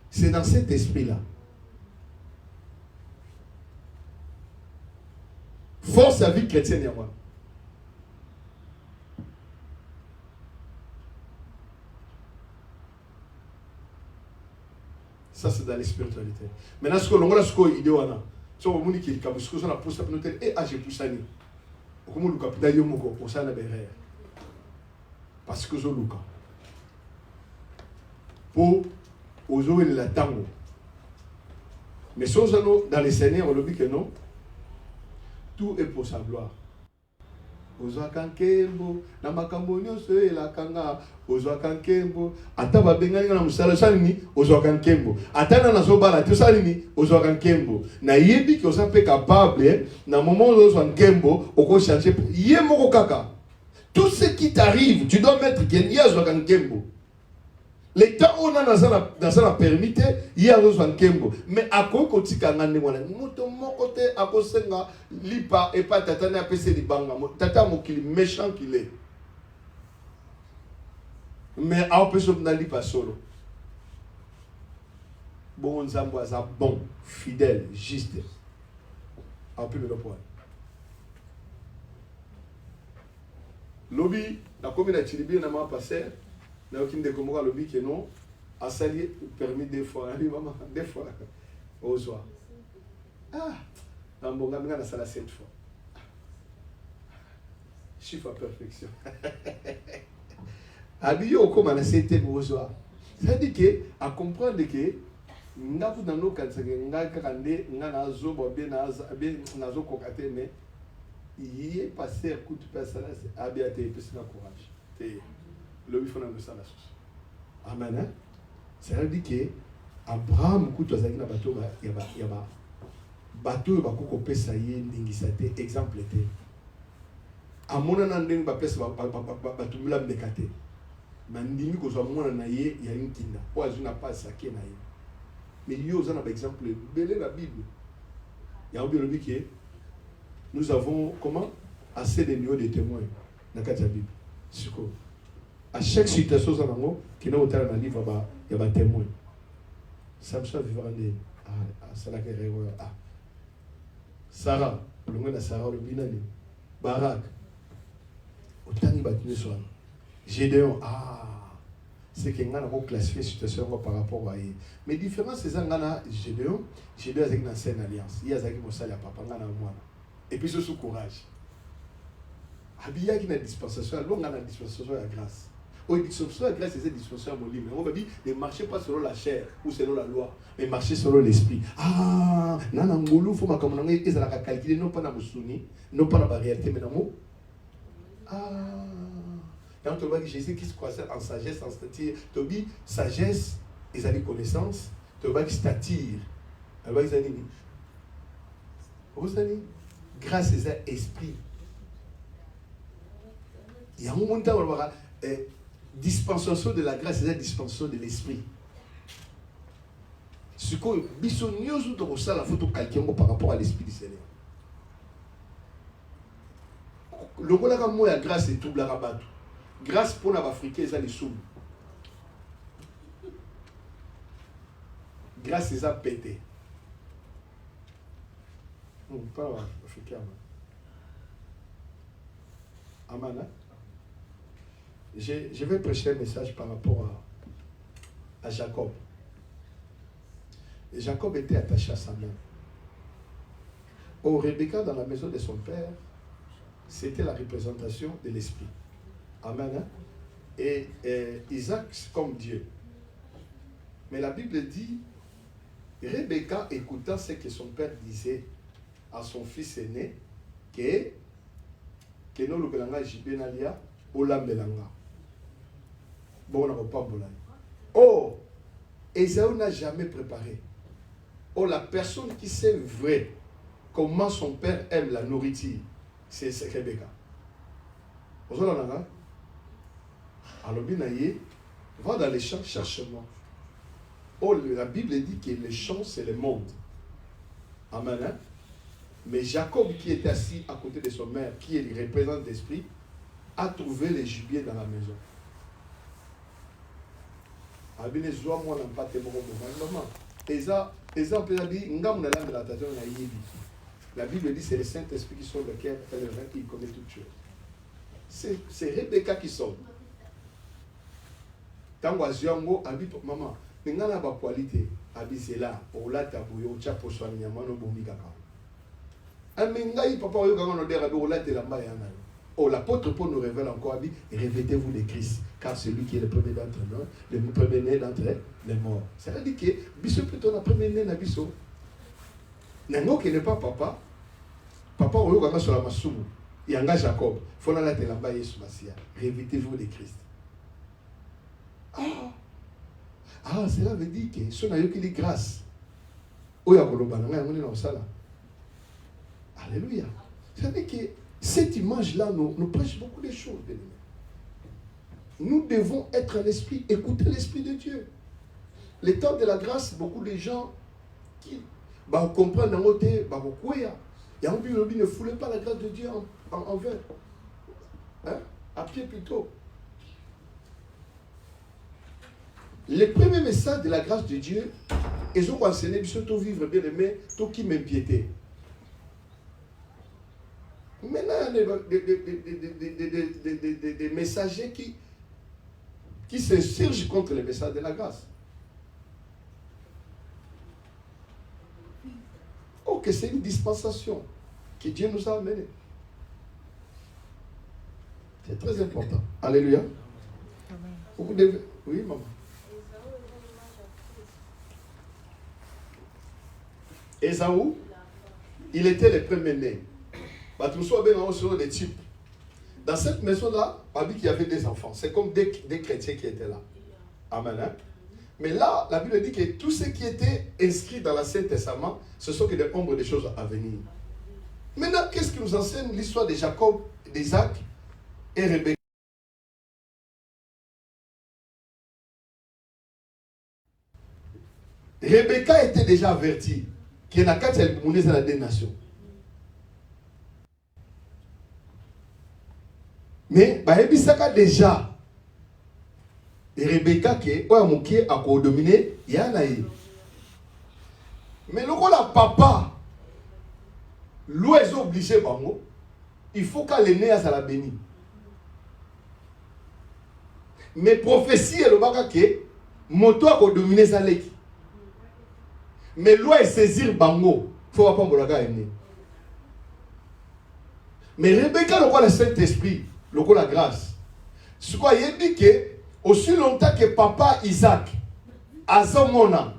C'est dans cet esprit-là. Force la vie chrétienne à moi. Ça c'est dans la spiritualité. Maintenant ce que l'on a ce qu'on idée wana. So on dit qu'il kabusco ça la pousse pour nous et j'ai poussé ni. Comme le capitaine yomoko pour ça na berre. Parce que zo luka. Pour ozo la tango. Mais sans dans les Seigneurs on le dit que non. Tout est pour sa gloire. Ozo kankembo na makambo nyonso elakanga ozo kankembo ata babengani na musala salini ozo kankembo ata na zobala to salini ozo kankembo na yebi ki ozo pe capable na moment ozo kankembo oko changer ye moko kaka tout ce qui t'arrive tu dois mettre qu'il y a ozo kankembo les temps on a dans la permité il y a ozo kankembo mais à quoi kotika ngane mwana moto moko te akosenga lipa et pas tata na pese libanga tata mokili méchant qu'il est mais à personne n'a lipa solo bon nzambo aza bon fidèle juste à peu le point lobby la commune à Chilibi n'a pas passé n'a aucune de comment lobby que non a sali permis des fois des fois au soir ah dans mon gars na sala 7 fois chiffre à perfection Abiyo comme na c'était au soir ça dit que à comprendre que ngapu dans nos kanse ngaka kande ngana zo bobe na zo kokate mais il est passé coup de personne abia te pesa courage te le bifona de ça la source amen ça veut dire que Abraham coup de zaki na bato ya ba bateau bakoko pesa ye ndingisa te exemple te amona na ndenge ba pesa batumula mbeka te mandimi ko zo mona na ye ya nkinda po azuna pas sake na ye mais yo za na ba exemple belé la Bible ya obi lobi ke nous avons comment assez de niveaux de témoins dans la Bible siko à chaque situation za nango qui na otala na livre ba ya ba témoins Samson vivra ndé ça la guerre Sarah, le monde de Sarah, le binani, Barak, Otani Batine Soan, Gédéon, c'est qu'il y a une classifié situation par rapport à eux. Mais la différence, c'est que Gédéon, Gédéon a une ancienne alliance. Il y a un monsal à papa, et puis ce courage. Il y a une dispensation, il y a une dispensation à grâce. La dispensation à grâce, c'est une dispensation à mon livre. On va dire, ne marchez pas selon la chair ou selon la loi, mais marchez selon l'esprit. Nana Ngolu, il faut que ils aient calculé, non pas dans le souni, non pas dans la réalité, mais dans le mot. Quand tu vois que Jésus qui se croisait en sagesse, en stature, tu dis sagesse, ils ont des connaissances, tu vois qu'ils stature, tu vois qu'ils ont dit. Vous avez grâce à l'esprit. Il y a un moment où on va voir dispensation de la grâce, c'est la dispensation de l'esprit. Ce que bisognoso de ça la photo quelqu'un par rapport à l'esprit du Seigneur. Le rôle de moi la grâce est tout la rabat. Grâce pour les Africains, ils ont les sous. Grâce ils ont pété. Pas africain. Amana. Je vais prêcher un message par rapport à Jacob. Et Jacob était attaché à sa mère. Rebecca, dans la maison de son père, c'était la représentation de l'esprit. Amen. Et Isaac comme Dieu. Mais la Bible dit, Rebecca écoutant ce que son père disait à son fils aîné, que nous le belanga jibenalia olambelanga. Bon, on n'a pas bolani. Oh, Ésaü n'a jamais préparé. Oh, la personne qui sait vrai comment son père aime la nourriture, c'est Rebecca. Vous avez là? Alors, va dans les champs, cherche-moi. Oh, la Bible dit que les champs, c'est le monde. Amen. Hein? Mais Jacob, qui était assis à côté de son mère, qui est le représentant d'esprit, a trouvé les gibiers dans la maison. La Bible dit que c'est le Saint-Esprit qui sort le cœur et le rein qui connaît toutes choses. C'est Rebecca qui sort. Tango aziango abi maman, ngana ba qualité abisela ola tabuyo cha poswa nyama no bombi kaka. Amengai papa oyo ganga no dera do ola te lamba yana. Oh, l'apôtre Paul nous révèle encore, dit, revêtez-vous de Christ, car celui qui est le premier d'entre nous, le premier né d'entre les morts. C'est-à-dire que, biso plutôt le premier né na biso. Nango qui n'est pas papa, papa oyo ganga sur la masumu, yanga Jacob, faut la te lamba Yesu Masia. Revêtez-vous de Christ. Cela veut dire que si on a eu qu'il y grâce, alléluia. C'est-à-dire que cette image-là nous prêche beaucoup de choses. Nous devons être à l'esprit, écouter l'esprit de Dieu. Le temps de la grâce, beaucoup de gens qui comprennent dans notre côté, il y a un but, ne foulez pas la grâce de Dieu en vain. Hein? À pied plutôt. Le premier message de la grâce de Dieu, ils ont enseigné surtout vivre bien aimé, tout qui m'impiétait. Maintenant, des messagers qui s'insurgent contre le message de la grâce. Oh, que c'est une dispensation que Dieu nous a amenée. C'est très important. Alléluia. Vous devez... Oui, maman. Ésaü, il était le premier-né. Des types. Dans cette maison-là, il y avait des enfants. C'est comme des chrétiens qui étaient là. Amen. Hein? Mais là, la Bible dit que tout ce qui était inscrit dans l'Ancien Testament, ce sont que des ombres des choses à venir. Maintenant, qu'est-ce qui nous enseigne l'histoire de Jacob, d'Isaac et Rebecca? Rebecca était déjà avertie qu'il n'y a qu'à dans des nations. Mais Isaac déjà, et Rebecca qui est à dominer, il y a naïe. Mais le rôle à papa, l'eau est obligé, il faut qu'elle ait à la bénie. Mais prophétie est le baga que moto a dominer sa leki. Mais l'eau est saisir bango, il faut pas mbolaga aimer. Mais Rebecca, le rôle le Saint-Esprit, le rôle la grâce. Ce quoi il dit que aussi longtemps que papa Isaac a son mona,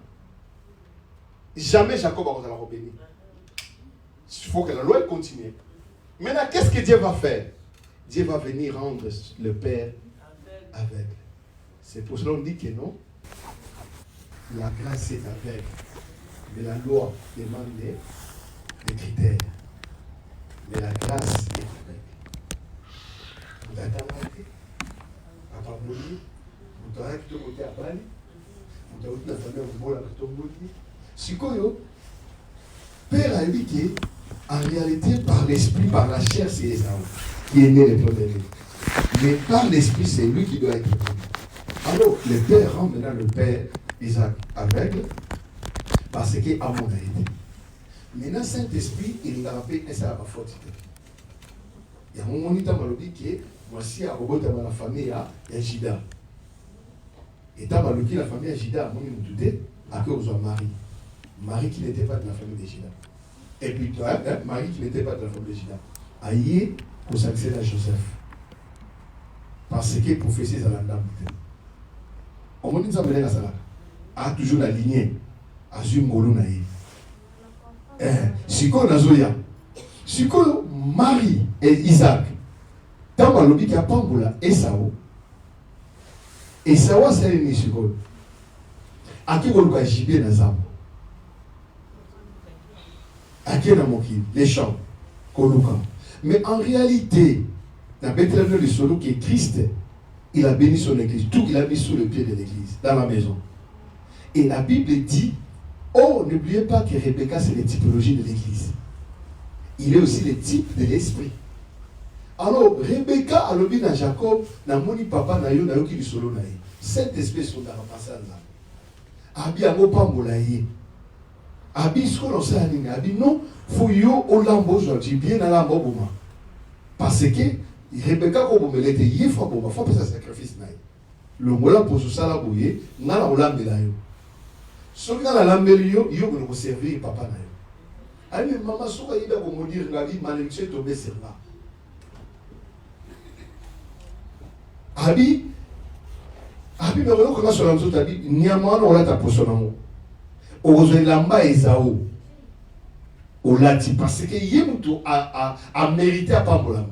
jamais Jacob va la bénir. Il faut que la loi continue. Maintenant, qu'est-ce que Dieu va faire? Dieu va venir rendre le Père aveugle. C'est pour cela qu'on dit que non. La grâce est aveugle. Mais la loi demande des critères. Mais la grâce est aveugle. Vous attendez Papa Mouni, vous avez tout côté à Bali, vous avez tout la famille au Bola, vous avez tout. Si Père a dit que, en réalité, par l'esprit, par la chair, c'est Esaü qui est né le premier. Mais par l'esprit, c'est lui qui doit être le premier. Alors, le Père rend maintenant le Père Isaac aveugle parce qu'il a mon été. Maintenant, Saint-Esprit, il a rappelé un seul à ma faute. Il y a un moment où il dit que voici à Robot dans la famille à Jida. Et dans la famille à Jida, moi, je me doutais à cause de Marie. Marie qui n'était pas de la famille de Jida. Et puis, Marie qui n'était pas de la famille de Jida. Aïe, pour s'accéder à Joseph. Parce qu'il prophétie à la dame. On m'a dit ça, mais ça a toujours la lignée. Azul Molo Naïe. Si on Marie et Isaac, dans ma lobby qui a Pambola, Esaü, Esaü c'est une issue. À qui on va gibé dans les arbres? À qui on a manqué? Les champs, Koluka. Mais en réalité, la Bethléem de Solo qui est Christ, il a béni son église. Tout il a mis sous le pied de l'église, dans la maison. Et la Bible dit, oh, n'oubliez pas que Rebecca, c'est la typologie de l'église. Il est aussi le type de l'esprit. Alors, Rebecca a lobby dans Jacob, dans moni papa na yo qui du solo na ye. Cette espèce sont dans la passage là. Abi a mopa molaye. Abi ce qu'on sait à Abi non, faut yo au lambo aujourd'hui bien dans la boma. Parce que Rebecca comme me l'était hier faut boma, faut pas ça sacrifice na ye. Le mola pour ça la boye, na la olambe la yo. Ce que la lambe yo ko servir papa na yo. Ami maman soka ida ko mo dire ngabi malédiction tombé sur là. Abi me regarde comment sur la maison t'habi niamano on l'a ta potion nango. Ozo lamba Esaü. On l'a dit parce que yemuto a mérité à pambolama.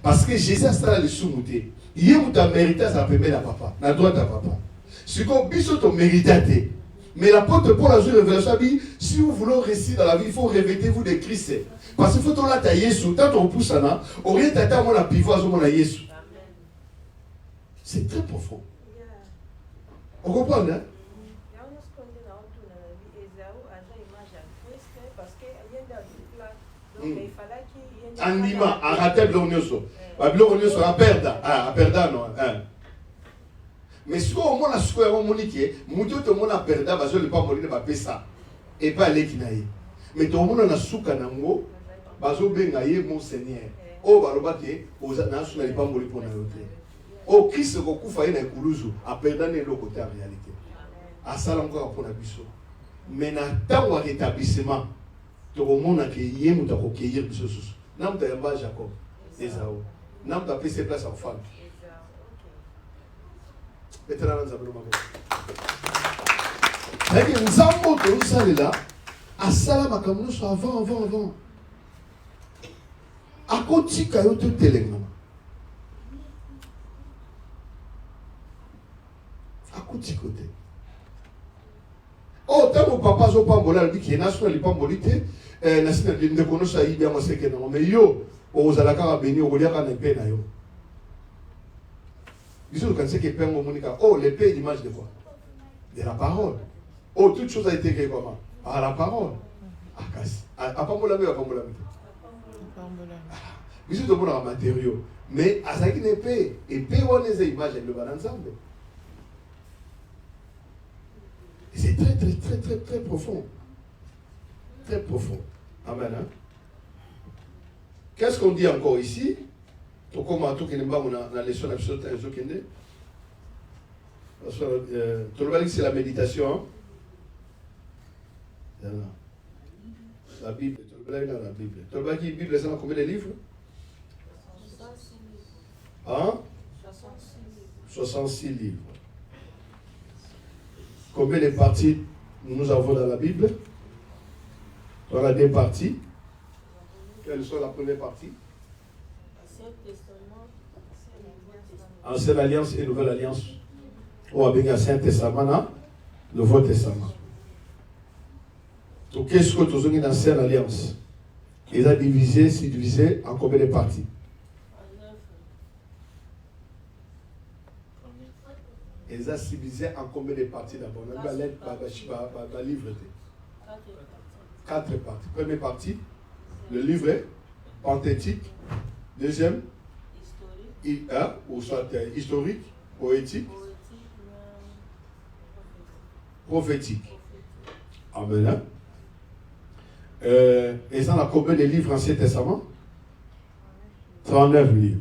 Parce que Jésus a ça le soumuté. Yemuto a mérité à sa première à papa, na droite à papa. Ce qu'on biso to mérité. Mais l'apôtre Paul a joué révélation dit si vous voulez réussir dans la vie, il faut revêtez-vous de Christ. Parce qu'il faut que tu aies Jésus. Tant qu'on pousse là, on vient t'attendre à pivot à mon Jésus. C'est très profond. On comprend, hein? Anima, à rater l'onioso. L'onioso, à perdre, non. Mais ce qu'on a ce qu'on a moniqué, muto to mona perda bazo le pas molina ba pesa et pas les kinaye. Mais to mona na suka nango bazo benga ye mon Seigneur. Oh baloba ke oza na suna le pas moli pona yote. Oh Christ ko kufa ye na kuluzu a perda ne lo côté en réalité. A sala encore pour na biso. Mais na tango rétablissement to mona ke ye muta ko keyer biso susu. Nam ta yamba Jacob Esaü. Nam ta pese place en femme. Nous avons tout ça là. À Salama, comme nous sommes avant. À côté, il y a tout téléphone. À côté. Oh, tant mon papa zo pambola dit qu'il national il pambolité national de kono sa yi bien c'est que non mais yo ozalaka ka béni okoliaka na pe na yo. Bisous quand c'est que père monika oh l'épée l'image de quoi? De la parole. Oh toute chose a été créée comment? Par la parole. Ah kasi. A pambola me a pambola me. Bisous de bon matériaux mais azaki l'épée épée on les images de ba ensemble. C'est très, très, très, très, très profond. Très profond. Amen. Hein? Qu'est-ce qu'on dit encore ici? Tout comme à tout qui n'est pas la leçon absolue de Zokende. Tout le monde c'est la méditation. Hein? La Bible. Tout le monde dans la Bible. Tout le monde qui Bible, c'est combien de livres? 66 livres. Combien de parties nous avons dans la Bible? On a 2 parties. Quelle sont la première partie? Ancienne Alliance et Nouvelle Alliance. Ou avec l'Ancien Testament, Nouveau Testament. Donc, qu'est-ce que nous avons dans l'Ancienne Alliance? Ils ont divisé en combien de parties? Ils ont divisé en combien de parties d'abord? On a livre. 4 parties. Première partie, le livret penthétique. Deuxième, ou soit historique, poétique, prophétique. Amen. Ils ont combien de livres Ancien Testament? 39 livres.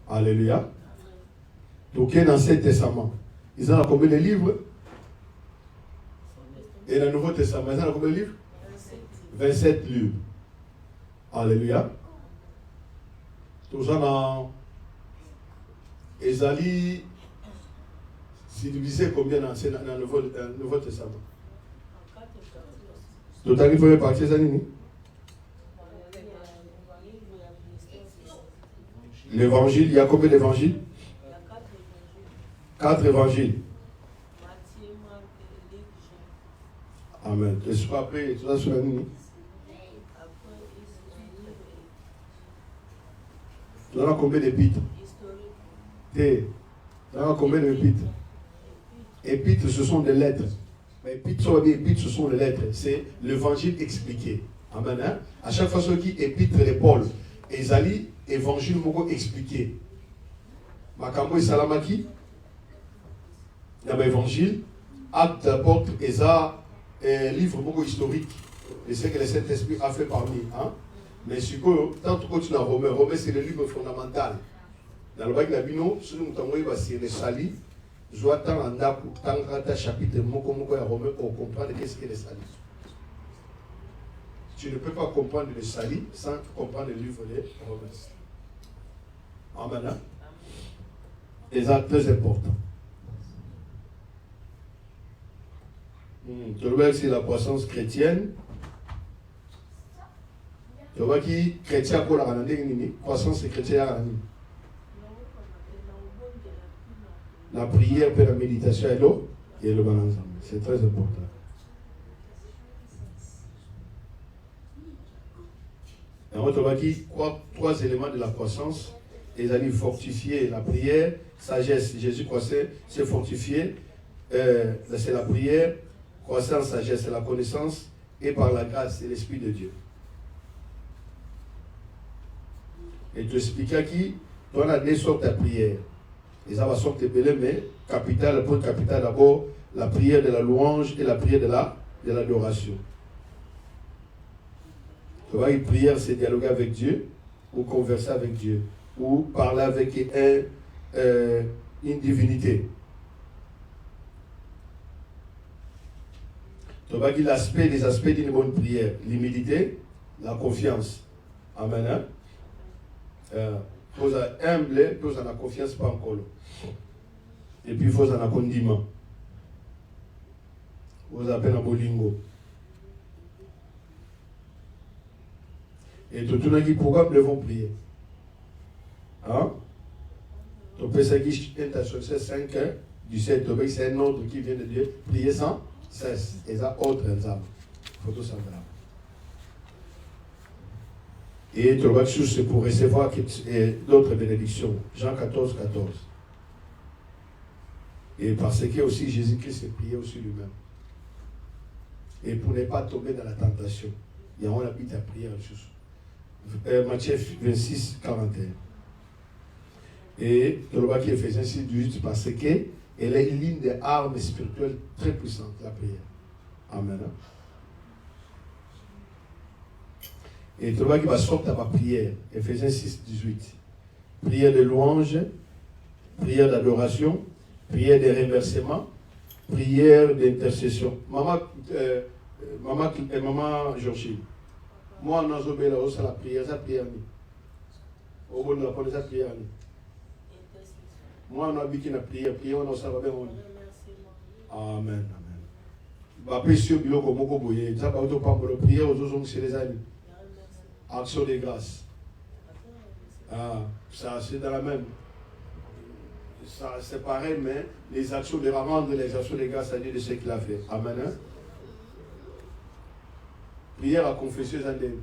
Alléluia. Donc, dans l'Ancien Testament, ils ont combien de livres? Et dans le Nouveau Testament, ils ont combien de livres? 27 livres. Alléluia. Tout ça dans Esalie, c'est divisé combien dans le Nouveau Testament? Tout à l'heure, partie Esalie. L'évangile, il y a combien d'évangiles? 4 évangiles. Amen. Et ce après, tout ça sur la nuit. Tu as combien d'épîtres? Tu as combien d'épîtres? Épîtres, ce sont des lettres. Mais épîtres, ce sont des lettres. C'est l'évangile expliqué. Amen. Hein? À chaque fois, ce qui épître de Paul, Esalie, évangile moko expliqué. Makambo et Salamaki, il y a l'évangile, acte d'apôtre, et ça, livre beaucoup historique. Et c'est que le Saint-Esprit a fait parmi. Hein? Mais si tant que tu as Romain, c'est le livre fondamental. Dans le bac d'Abino, si nous avons c'est le Sali, je dois attendre un chapitre de Moko à Romain pour comprendre qu'est-ce que le Sali. Tu ne peux pas comprendre le Sali sans comprendre le livre de Romain. Amen. Et ça, très important. Tu vois que c'est la croissance chrétienne. Tu vois qui chrétien pour la croissance chrétienne. La prière pour la méditation et le balance. C'est très important. Alors, tu vois qui 3 éléments de la croissance. Ils allaient fortifier la prière, sagesse. Jésus croissait, c'est fortifié. C'est la prière. Croissance, sagesse, c'est la connaissance, et par la grâce, c'est l'Esprit de Dieu. Et tu expliques à qui on a 2 sortes de prières. Et ça va sortir de belé, mais capital, pour capital d'abord, la prière de la louange et la prière de l'adoration. Tu vois, une prière, c'est dialoguer avec Dieu, ou converser avec Dieu, ou parler avec une divinité. Tu vas dire les aspects d'une bonne prière. L'humilité, la confiance. Amen. Hein? Il faut être humble, il faut avoir la confiance, pas encore. Et puis il faut avoir un condiment. Vous appelez un bolingo. Et tout le monde qui pourquoi nous devons prier. Hein? Tu peux ça qui intention c'est 5 du 7, c'est un ordre qui vient de Dieu. Prier sans 16. Et ça, autre exemple. Photo semblable. Et tu vois que c'est pour recevoir d'autres bénédictions. Jean 14, 14. Et parce que aussi Jésus-Christ s'est prié aussi lui-même. Et pour ne pas tomber dans la tentation. Il y a un habit à prier en chose. Matthieu 26, 41. Et tu vois qu'il est fait ainsi juste parce qu'elle est une ligne d'armes spirituelles très puissante, la prière. Amen. Et tu vois qu'il va sortir ma prière. Éphésiens 6, 18. Prière de louange, prière d'adoration, prière de remerciement, prière d'intercession. Maman Georgie, moi, on a zobé là, c'est la prière, ça prière. Au bout de la police, ça prière. Moi, on a dit qu'il y a prière, on a ça va bien. Amen, amen. Après, si vous avez comme vous voyez, ça va pas pour la prière aux autres, c'est les amis. Action de grâce. Ah, ça, c'est dans la même. Ça, c'est pareil, mais les actions de rendre les actions de grâce à Dieu de ce qu'il a fait. Amen. Hein? Prière à confesser les andins.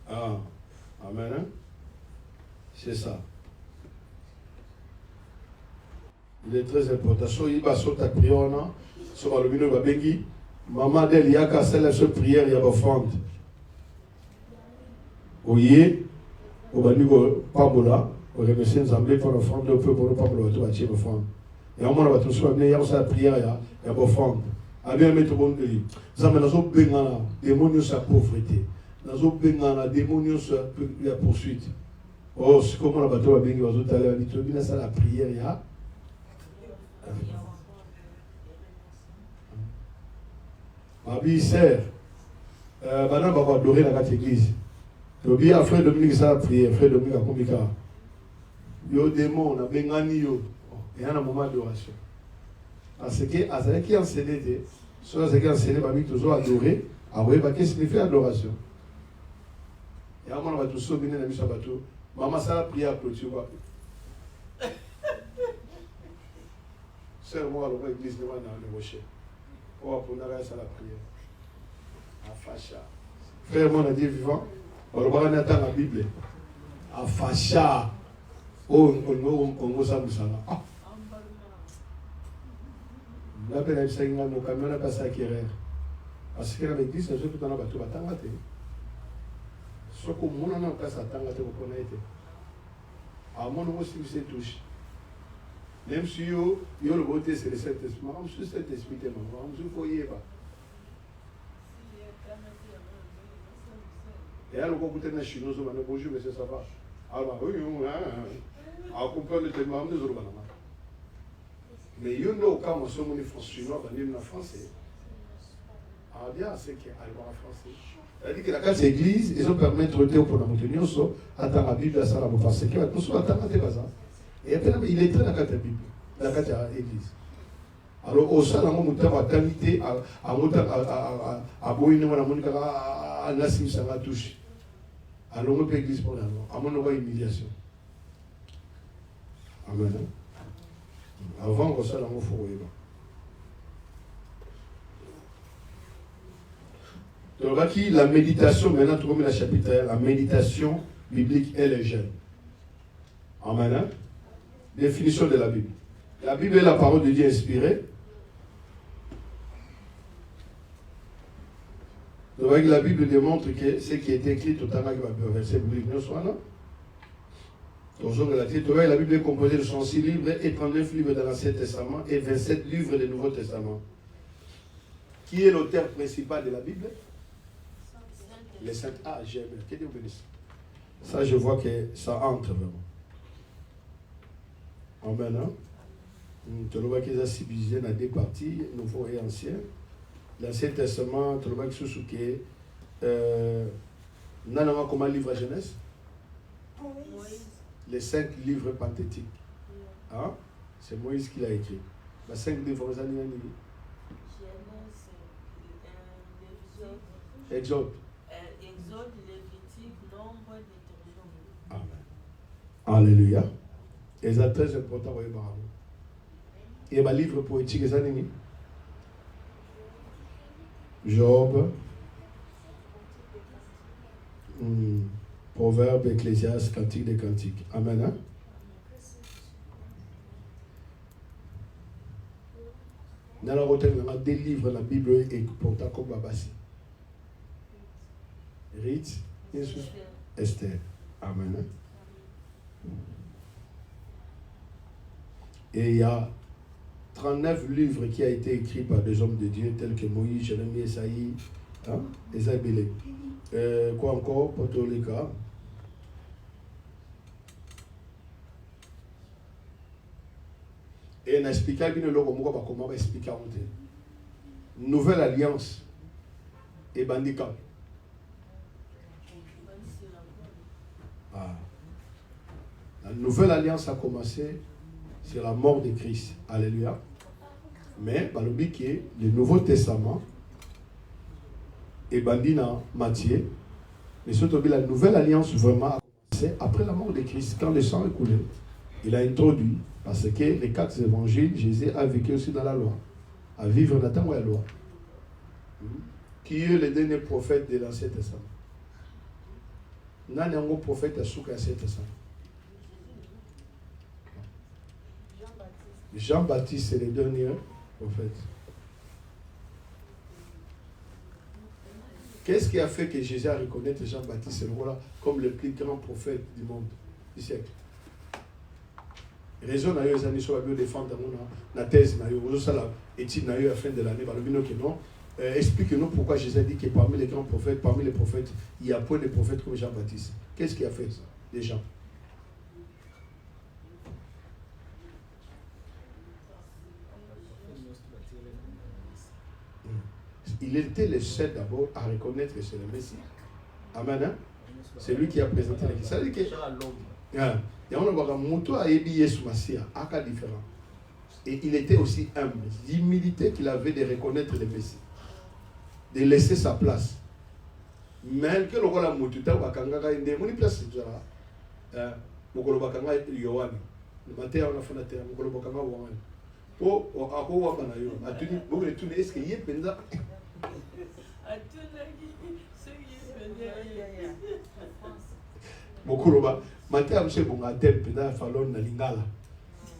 Ah, amen. Hein? C'est ça. Il est très important. So, il va sauter à prière, non? So, le milieu va bénir. Maman d'elle, il y a qu'à celle de prière, il y a offrande. Oui, au Banigo, Pabola, au remercier les Anglais pour l'offrande, au peuple pour le Pabola, tout va tirer l'offrande. Et au moment où on va tous il y a la prière, il y a offrande. A bien mettre au bon de lui. Ça m'a dit, Bengana, démonios sa pauvreté. Nazo Bengana, démonios la poursuite. Oh, c'est comment la bateau va bien, il va tout à l'heure, il va ça la prière, il y a. Ma vie sert. Maintenant, on va adorer dans notre église. Le bien, frère Dominique, ça a prié. Frère Dominique a communiqué. Yo démon, on a bengani yo. Il y a un moment d'adoration. Parce que, à ce qui enseignait, cela c'est qui enseignait, ma vie toujours adoré. Ah oui, qu'est-ce que signifie adoration? Et à un moment, on va tous se venir dans le bateau. Maman, ça a prié à clôture. C'est moi, l'église de moi dans le rocher. Oh, pour nous, ça la prière. Afacha. Frère, mon Dieu vivant, on va regarder dans la Bible. Afacha. Oh, on va s'amuser. Là, on a fait un camion, on a passé à Kérer. Parce que l'église, c'est tout dans le bateau. Ce que mon nom est passé à Tangate, vous connaissez. À mon nom aussi, c'est touche. Même si yo le voté c'est le Saint-Esprit, je suis Saint-Esprit tellement, je ne voyais pas. Et alors, quand vous êtes chinois, vous allez bonjour, monsieur, ça va. Alors, oui, on comprend le témoin des autres. Mais il y a au cas où on est chinois, on est en français. Ah bien, c'est qu'il y a en français. C'est-à-dire que la case église, ils ont permis de traiter pour la montagne, à la Bible, à la parce que nous sommes à Tangate. Et après, il est très dans la Bible, dans la l'église. Alors, au sein de la qualité, à Boïne, à Nassim, ça va toucher. Alors, on peut l'église pour l'avant. À mon humiliation. Amen. Avant, on s'en a fait. Donc, la méditation, maintenant, tout le monde a chapitre, la méditation biblique et les jeunes. Amen. Définition de la Bible. La Bible est la parole de Dieu inspirée. Donc, la Bible démontre que ce qui est écrit tout à l'heure, verset biblique, ne soit là. Donc, la Bible est composée de 106 livres et 39 livres dans l'Ancien Testament et 27 livres du Nouveau Testament. Qui est l'auteur principal de la Bible? Les saints. Ah, j'aime. Que Dieu bénisse. Ça, je vois que ça entre vraiment. Amen. Tu le vois qu'ils ont subdivisé dans deux parties, nouveau et ancien. L'Ancien Testament, tu le vois qu'ils sont souqués. Nous avons comme un livre à Genèse. Les 5 livres penthétiques. Hein? C'est Moïse qui l'a écrit. Les 5 livres, vous avez dit? Exode. Exode, Lévitique, Nombre, Deutéronome. Amen. Alléluia. Et c'est très important, vous voyez, Et ma livre poétique, c'est ça, Job, Proverbe, Ecclésiaste, Cantique des Cantiques. Amen. Hein? Dans la route, on a des livres, la Bible et pourtant comme Babassi. Rite, Esther. Amen. Hein? Et il y a 39 livres qui ont été écrits par des hommes de Dieu tels que Moïse, Jérémie, Esaïe, hein? Esaïe Bélé. Quoi encore? Potolika. Et on a expliqué comment on va expliquer. Nouvelle alliance et bandicap. Ah. La nouvelle alliance a commencé. C'est la mort de Christ. Alléluia. Mais, le Nouveau Testament est bandit dans Matthieu. Mais surtout, la nouvelle alliance vraiment a commencé après la mort de Christ. Quand le sang est coulé, il a introduit, parce que les 4 évangiles, Jésus a vécu aussi dans la loi. À vivre dans la loi. Qui est le dernier prophète de l'Ancien Testament? N'a pas prophète à Souk l'Ancien Testament. Jean-Baptiste, c'est le dernier prophète. Qu'est-ce qui a fait que Jésus a reconnu Jean-Baptiste comme le plus grand prophète du monde du siècle? Raison n'a eu les années sur la défendre la thèse n'a eu la étude n'a eu à la fin de l'année explique-nous pourquoi Jésus a dit que parmi les grands prophètes, parmi les prophètes, il y a point de prophètes comme Jean-Baptiste. Qu'est-ce qui a fait ça? Les gens. Il était le seul d'abord à reconnaître que c'est le Messie. Amen. Hein? C'est lui qui a présenté l'église. Ça veut dire que différent. Et il était aussi humble. L'humilité qu'il avait de reconnaître le Messie. De laisser sa place. Mais que le roi la motuta wakanga inde moni place là. Mokolo bakanga Yohane. Le matin on a fait la terre mokolo bakanga Yohane. Oh ako wa bana yo. Atuni beaucoup de tout est-ce que yé penza Mokoloba, matin à monsieur Bonga Tempena Falon na Lingala.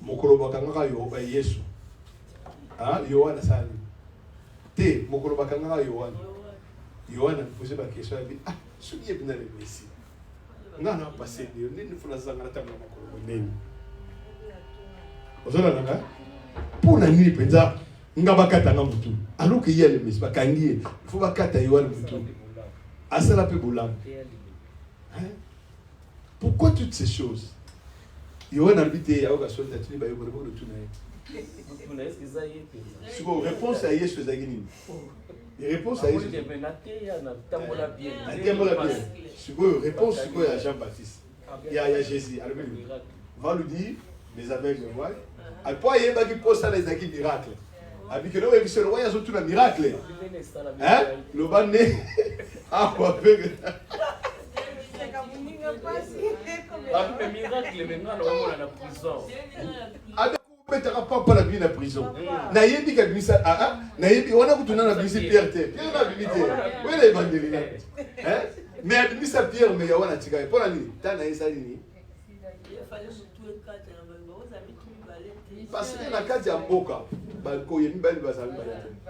Mokoloba Kanga yo ba Yesu. Ah, Yohana Sali. Te Mokoloba Kanga Yohana. Yohana posait la question elle dit ah, celui est bien le Messie. Ngana passé Dieu, ne faut la zanga ta Mokoloba neni. Ozala nanga? Pour la nuit penza ngabakata na mutu. Alors que hier le Messie bakangi, il faut bakata Yohana mutu. Asala pe bolam. Hein? Pourquoi toutes ces choses? Yohana habité ya oka sonta tuni ba yoko de tunaye. Réponse à Yesu zagini. Réponse à Yesu. Tambola bien. Réponse à Jean-Baptiste. Il y a Jésus. Va lui dire les aveugles voient. À quoi il y a qui pose ça les acquis miracles. Avec que l'homme est le roi, il y a surtout un miracle. Hein? Le banné. Ah, quoi, le miracle maintenant on est en prison. Avec on ne pas la vie en prison. Naïbi qui ça ah naïbi on a coutuna na bisi Pierre Pierre na bibité. Oui les évangélistes. Hein? Mais à bisi Pierre mais ya wana tika. Pour la nuit, ta na isa nini? Il fallait surtout le cadre dans le bon amis qui balait. Parce que na kati ya mboka ba ko yemi ba basali ba.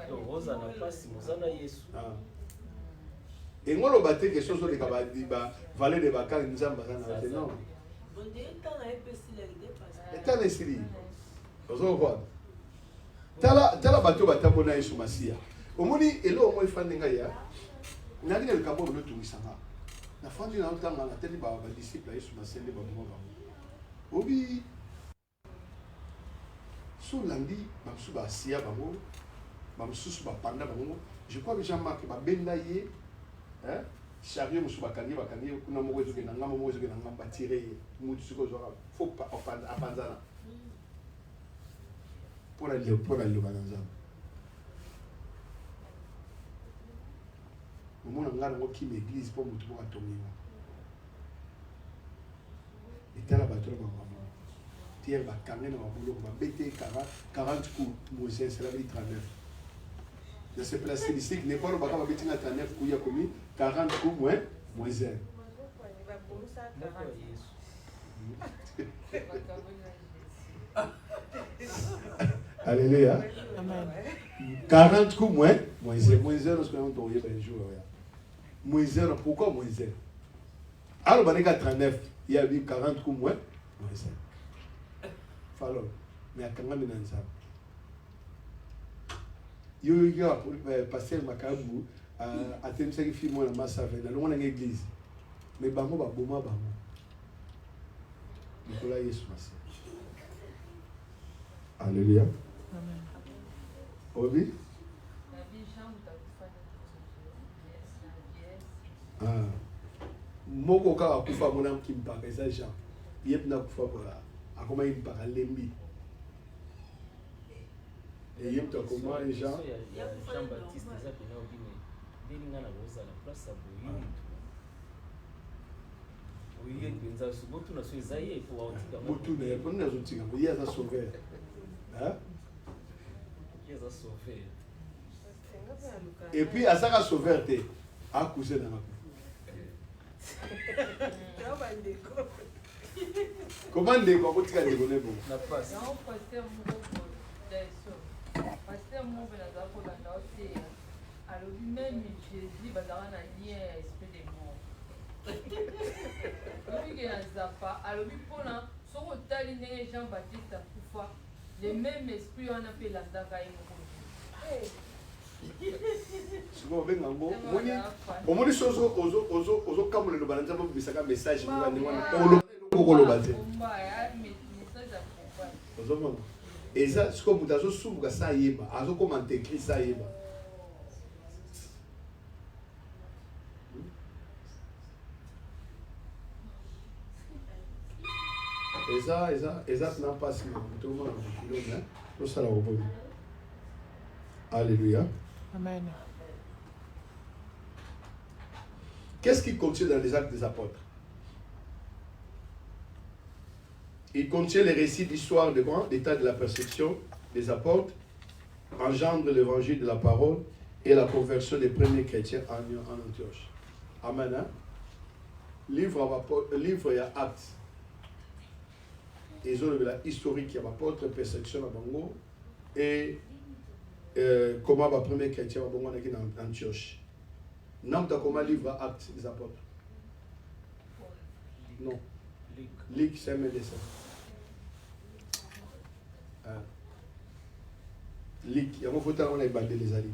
Donc Rosa na pasi mozana Yesu. Et moi, le bâtiment, quelque chose de valer de vacances, nous sommes non. On dit que tu as un peu si tu as un sili. Vous avez quoi? Tu as la bateau bateau na Yesu Masia. Au moins, et là, au moins, il faut que tu aies le cabo de tout ça. La fin du temps, on a tellement de disciples à Yesu Masia. Oui. Sous lundi, je suis assis à Bango. Je suis panda Bango. Je crois que Jean-Marc va bendailler. Chariot musu bakangi kuna mwezo ke nanga mwezo ke nanga batire mutu siko zo faut pas apanzana pour le bananza mona ngana ngo ki l'église pour mutu ko atongiwa etala batoro ba mama Pierre va carner dans ma boulot, va bêter 40 coups, Moïse, c'est la vie 39. Dans ce plan stylistique, n'est pas le bac à bêter 39 coups, il y a commis 40 coups, moins Moïse. Alléluia. 40 coups, moins Moïse. Moïse, nous sommes tombés un jour. Moïse, pourquoi Moïse? Alors, il y a 39, il y a 40 coups, moins Moïse. Fallo, mais à quand même dans ça. Yo y a passer Macabou à Temsaki Fimo dans ma savane, dans l'église. Mais Bamo va Boma Bamo. Nicolas Yesu Massi. Alléluia. Amen. Obi? Ah. Moko ka kufa mona kimpaka eza Jean. Yep na kufa bola. Akoma impaka lembi. Et yep to koma Jean. Jean-Baptiste eza pena obine. Delinga na boza la place aboyi. Oye penza subotu na so ezaye pour autika. Botu ne ko na zotinga. Ye za sauver. Hein? Ye za sauver. Et puis à ça sauver te a couser dans ma. Comment ndeko akotika ndeko nebo Na passe. Non, pasteur moko pasteur moko na za kolanda ote alobi même Jésus bazala na lien ya esprit de mort. Alobi ke na zapa alobi mpona soki otali ndenge Jean-Baptiste akufa le même esprit wana mpe elandaka ye moko. siko benga ngo moni omoni sozo ozo kamule lo banza mo bisaka message ngo bani wana olo baze ozo mo eza siko mutazo sumuka sa yeba azo commenter écrit sa yeba eza na passe tout le monde hein tout ça là au bon. Alléluia. Amen. Qu'est-ce qui contient dans les actes des apôtres? Il contient les récits d'histoire de grand l'état de la persécution des apôtres, engendre l'évangile de la parole et la conversion des premiers chrétiens en Antioche. Amen. Hein? Livre il y a actes. Ils ont la historique il y a apôtres, persécution à Bango et comment va premier chrétien va bon en Antioche. Nam ta comment livre acte des apôtres. Non. Luc c'est un dessin. Luc, il y a mon photo on a bandé les alliés.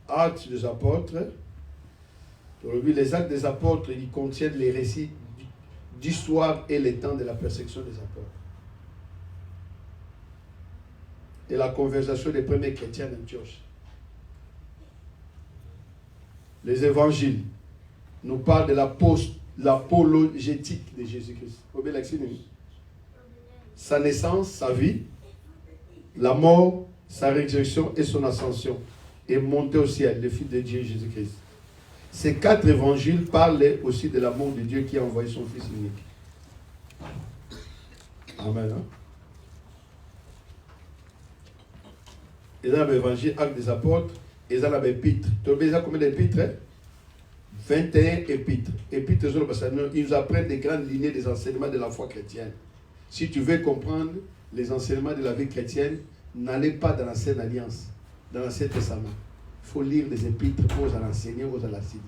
Actes des apôtres. Les actes des apôtres, ils contiennent les récits d'histoire et les temps de la persécution des apôtres. Et la conversation des premiers chrétiens d'Antioche. Les évangiles nous parlent de l'apologétique de Jésus-Christ. Sa naissance, sa vie, la mort, sa résurrection et son ascension. Et monté au ciel, le Fils de Dieu Jésus-Christ. Ces 4 évangiles parlaient aussi de l'amour de Dieu qui a envoyé son Fils unique. Amen. Hein? Ils ont l'évangile, acte des apôtres, ils ont l'épître. Tu as combien d'épîtres? 21 épîtres. Épîtres, ils nous apprennent des grandes lignées des enseignements de la foi chrétienne. Si tu veux comprendre les enseignements de la vie chrétienne, n'allez pas dans l'ancienne alliance, dans l'ancien testament. Il faut lire les épîtres pour vous enseigner, vous allez citer.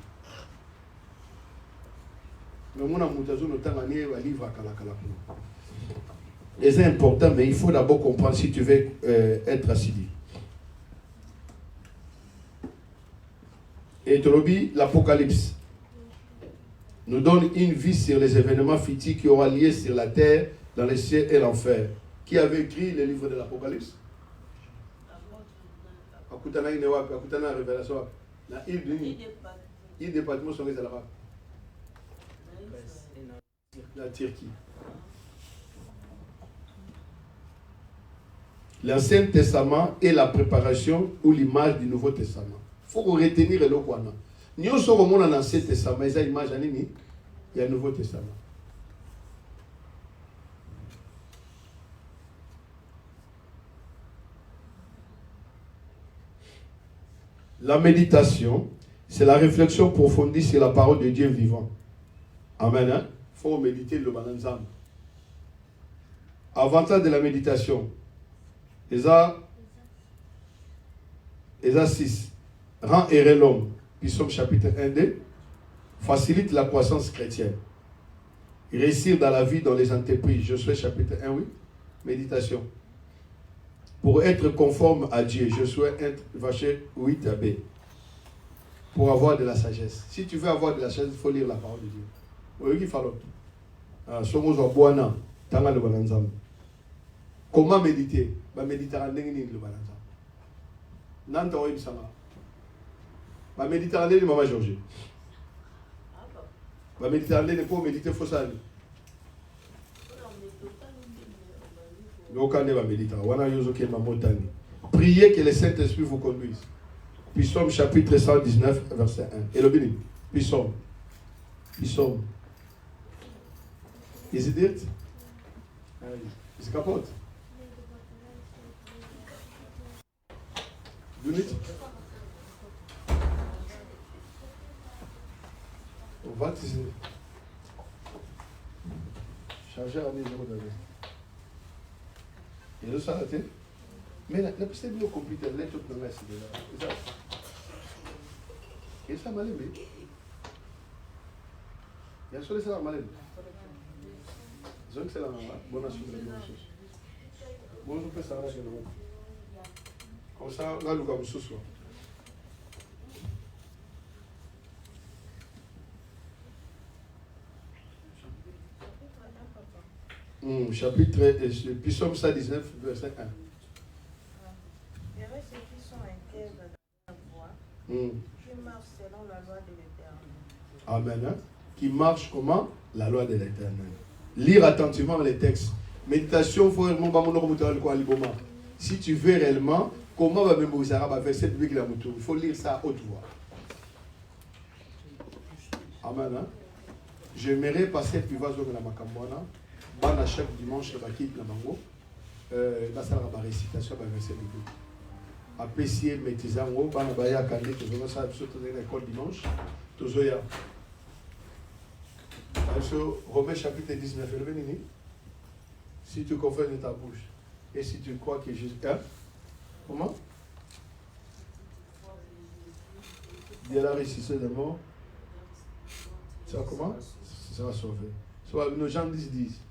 C'est important, mais il faut d'abord comprendre si tu veux être assidu. Et Tolobi, l'Apocalypse nous donne une vue sur les événements futurs qui auront lieu sur la terre, dans les cieux et l'enfer. Qui avait écrit le livre de l'Apocalypse? Akutana Inewapi, Akutana Révélation. Il département sont les Arabes. La Turquie. L'Ancien Testament est la préparation ou l'image du Nouveau Testament. Il faut retenir le Kwana. Nous sommes dans l'Ancien Testament, mais il y a une image, il y a un Nouveau Testament. La méditation, c'est la réflexion approfondie sur la parole de Dieu vivant. Amen. Il faut méditer le balanzam. Avantage de la méditation. Esa 6. Rend errer l'homme. Psaume chapitre 1-2. Facilite la croissance chrétienne. Réussir dans la vie, dans les entreprises. Josué chapitre 1, 8. Méditation. Pour être conforme à Dieu. Josué 1, verset 8b. Pour avoir de la sagesse. Si tu veux avoir de la sagesse, il faut lire la parole de Dieu. Oui, il faut. Comment méditer? Méditer en ligne le balanza. Nanta oim sama. Méditer en ligne maman Georges. Méditer en ligne pour méditer faut ça. Priez que le Saint-Esprit vous conduise. Psaume chapitre 119, verset 1. Et le béni. Psaume. Is it it? Is it capote? Do it? What is it? Charger à 10 euros d'année. Et le salaté? Mais la piste de computer, là, tout le monde est là. Et ça m'a levé. Il y a sur les salaires malades. C'est la maman. Bonne assurance de la chose. Bon, je peux savoir que nous. Comme ça, là, nous avons ce soir. Chapitre, Psaume 119, verset 1. Il y avait ceux qui sont intègres dans la voie, qui marchent selon la loi de l'Éternel. Amen. Hein? Qui marchent comment? La loi de l'Éternel. Lire attentivement les textes. Méditation, si tu veux réellement, comment va mémoriser un verset biblique là, il faut lire ça à haute voix. Amen. Hein? J'aimerais passer puis vas au Makambona. Bana chaque dimanche la quitte la mango. La salle la récitation va verset biblique. Apprécier maîtrisant au bana baya kandé que je vais ça surtout dans l'école dimanche. Tozoya. Romains chapitre 19, si tu confesses de ta bouche et si tu crois que Jésus est, comment? Dieu l'a ressuscité de mort. Ça comment? Ça va sauver. Soit nos gens disent.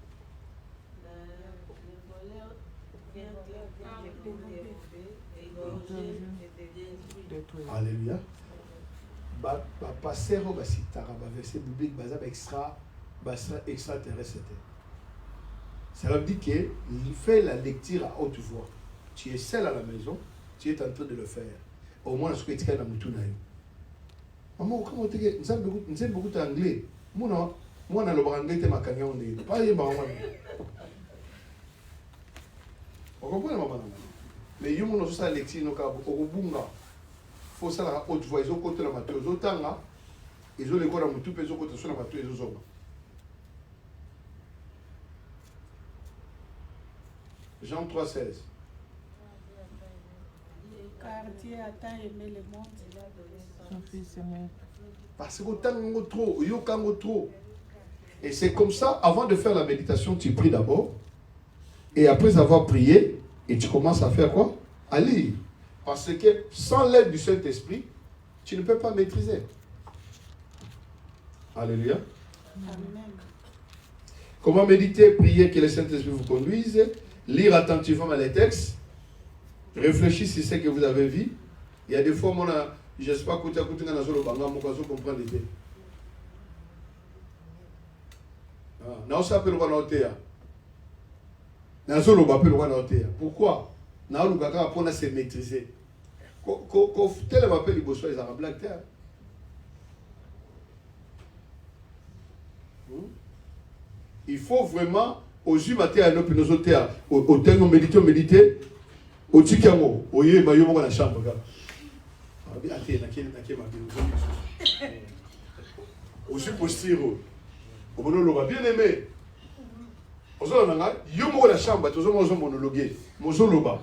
Alléluia. Passer au verset biblique extraterrestre. Ça veut dire qu'il fait la lecture à haute voix. Tu es seul à la maison, tu es en train de le faire. Au moins, ce que tu as dans le maman, comment tu es? Nous sommes beaucoup d'anglais. Moi, je suis anglais, je suis pas vous comprenez, maman? Mais il y a une lecture, il faut ça la haute voix, ils ont côté la matin, ils ont temps là, ils ont les corps dans tout pays, ils ont côté sur la matin, ils ont. Jean 3,16. Car Dieu a tant aimé le monde, son fils aimé. Parce que tant trop, il y a trop. Et c'est comme ça, avant de faire la méditation, tu pries d'abord, et après avoir prié, et tu commences à faire quoi? À lire. Parce que sans l'aide du Saint-Esprit, tu ne peux pas maîtriser. Alléluia. Amen. Comment méditer, prier que le Saint-Esprit vous conduise, lire attentivement les textes, réfléchir sur ce que vous avez vu. Il y a des fois, je ne sais pas, écouter dans le banga, mon cas, comprendre l'idée. Non, ça peut le voir dans le théâtre. Pourquoi? Pour se maîtriser. Il faut vraiment, aux yeux matés à nos au terme méditer, au tikiamo, au yé maillot dans la chambre. Aussi postiro. Au monologue, bien aimé. Ozo nanga, yo mo la chambre, tozo mo monologuer. Mozo loba.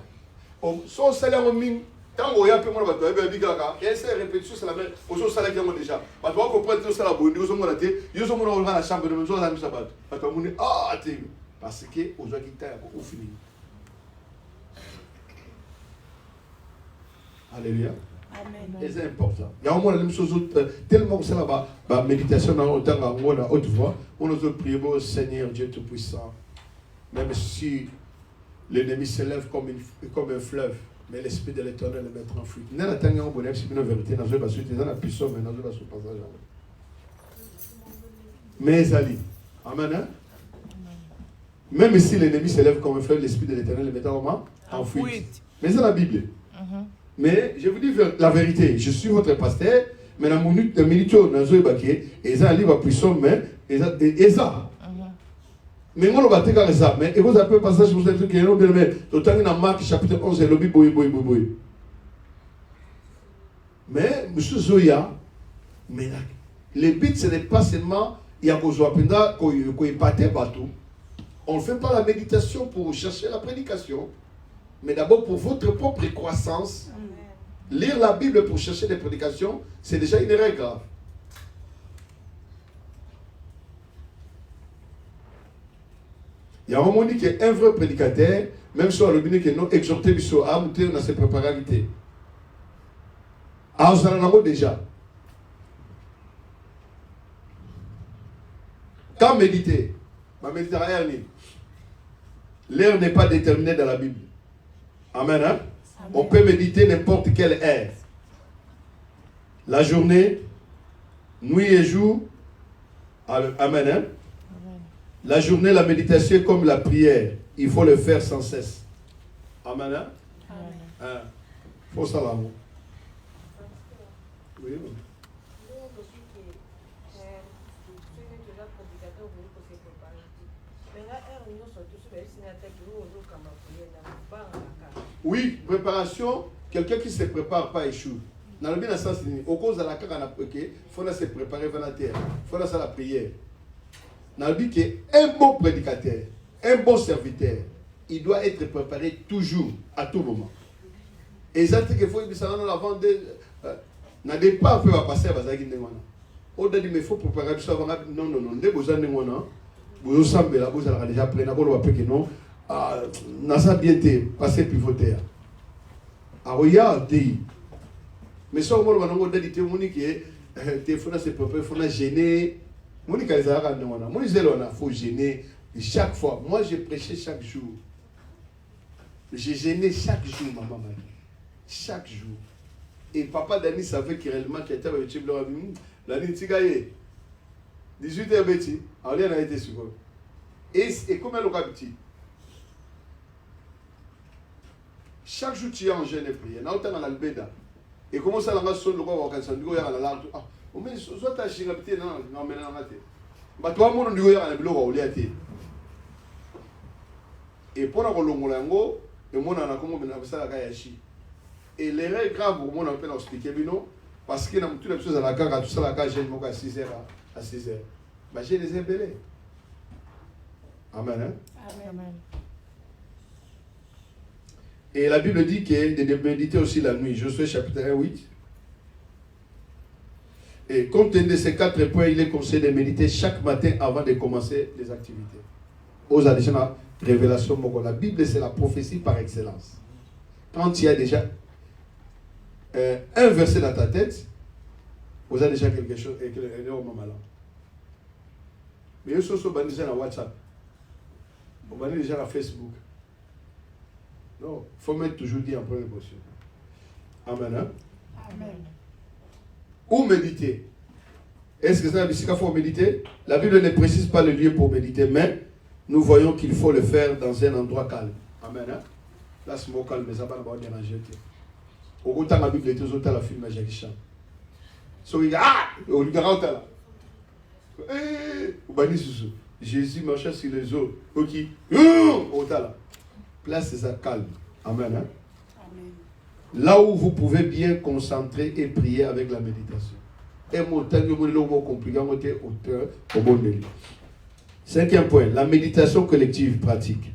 So salaire au min, tango ya pe mo ba to ebe bigaka. Et c'est répétition c'est la même. Ozo salaire qui déjà. Ba to comprendre tout ça la bonne, ozo mo la té, yo zo mo na la chambre de mozo la misa ba. Ba to mo ni té parce que ozo qui ta ko fini. Alléluia. Amen. Et c'est important. Il y a au moins la même chose, tellement que c'est là-bas, la méditation dans la haute voix, on nous prie, oh Seigneur Dieu Tout-Puissant, même si l'ennemi s'élève comme un fleuve, mais l'Esprit de l'Éternel le mettra en fuite. Nous avons atteint un bonheur, c'est une vérité, nous avons suite, nous avons puissance, mais nous avons passage. Mais Ali, Amen. Même si l'ennemi s'élève comme un fleuve, l'Esprit de l'Éternel le mettra en fuite. Mais c'est la Bible. Mais je vous dis la vérité, je suis votre pasteur, mais la minute de militaire dans le baquet, et ça livre puissant, mais et ça. Mais moi, le bâtiment est ça. Mais vous avez un passage, vous avez dit qu'il y a un autre, mais autant qu'il y a Marc chapitre 11, c'est le boui. Mais, M. Zoya, mais le but, ce n'est pas seulement, il y a besoin qu'on pâte bateau. On ne fait pas la méditation pour chercher la prédication, mais d'abord pour votre propre croissance. Lire la Bible pour chercher des prédications, c'est déjà une règle grave. Il y a un moment dit qu'un vrai prédicateur, même si on a le que non exhorté sur à monter dans ses préparabilités. Ah, on s'en a déjà. Quand méditer, ma méditation, l'heure n'est pas déterminée dans la Bible. Amen, hein? On peut méditer n'importe quelle heure. La journée, nuit et jour. Amen, hein? La journée, la méditation est comme la prière. Il faut le faire sans cesse. Amen, hein? Amen. Faut ça là. Oui. Oui, préparation, quelqu'un qui ne se prépare pas échoue. Dans le bien sens, au cause de la carte, il faut se préparer vers la terre. Il faut faire la prière. Dans le but qu'un bon prédicateur, un bon serviteur, il doit être préparé toujours, à tout moment. Et ça, c'est qu'il faut que ça dans la vente n'a pas fait passer à Bazagi Ndemana. Au-delà il faut préparer ça avant. Non, dès que vous avez vous semblez là, vous avez déjà pris, vous avez que non. Nasa bien été passé pivoter. Regardez. Mais ça, on va dire que Monique, il faut se préparer, il faut gêner. Monique, il faut gêner chaque fois. Moi, j'ai prêché chaque jour. J'ai gêné chaque jour, maman. Chaque jour. Et papa Dani savait que réellement qu'il était avec lui. La nuit, tu gagnes. 18h, Betty. Alors, il a été sur. Et comment elle a petit? Chaque jour, tu es en jeûne et prière. Now, tu es dans l'albeda. Et comment ça, la sonne le roi va cancer. Du coup, il y a la larme. Ah, mais soit tu as chingé, non, mais non, bah, toi, mon dieu, il y a un bloc au liaté. Et pour la Rolongolango, le monde en a comme on ça la Gayashi. Et les règles graves, pour moi, on peut expliquer, parce que dans toutes les choses à la carte, tout ça, la carte, j'ai une à 6h à 6h. Bah, j'ai les ébélés. Amen. Hein? Amen. Et la Bible dit que de méditer aussi la nuit. Josué chapitre 1, 8. Et compte tenu de ces 4 points, il est conseillé de méditer chaque matin avant de commencer les activités. Aux additions à la révélation, la Bible, c'est la prophétie par excellence. Quand il y a déjà un verset dans ta tête, vous avez déjà quelque chose et un énorme malin. Mais il faut banir déjà dans WhatsApp. On banir déjà dans Facebook. Non, il faut mettre toujours dire en première position. Amen. Hein? Amen. Où méditer? Est-ce que ça veut dire qu'il faut méditer? La Bible ne précise pas le lieu pour méditer, mais nous voyons qu'il faut le faire dans un endroit calme. Amen. Hein? Là, c'est mon calme, mais ça va pas déranger. Au bout de la Bible, les autres, la film Jackie Chan. So, il y a au regard là. Jésus marchait sur les eaux. Ok. Au là. Place ça calme. Amen. Hein? Amen. Là où vous pouvez bien concentrer et prier avec la méditation. Et mon temps, je vais compliqué au bon délire. 5e point, la méditation collective pratique.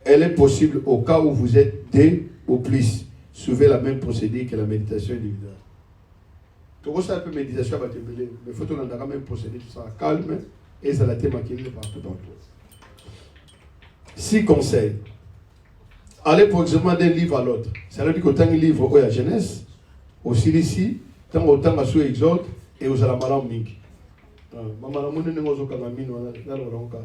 Elle est possible au cas où vous êtes 2 ou plus. Suivez la même procédure que la méditation individuelle. Tu vois ça un peu méditation, mais il faut que tu aies la même procédure, tu seras calme et ça la thématique partout. 6 conseils. Allez pour examiner d'un livre à l'autre. Ça veut dire qu'autant de livres où il y a jeunesse, aussi ici, tant autant à sous exode et aux alamala mink. Maman, la monnaie n'est pas au Canamine, on a le ronca.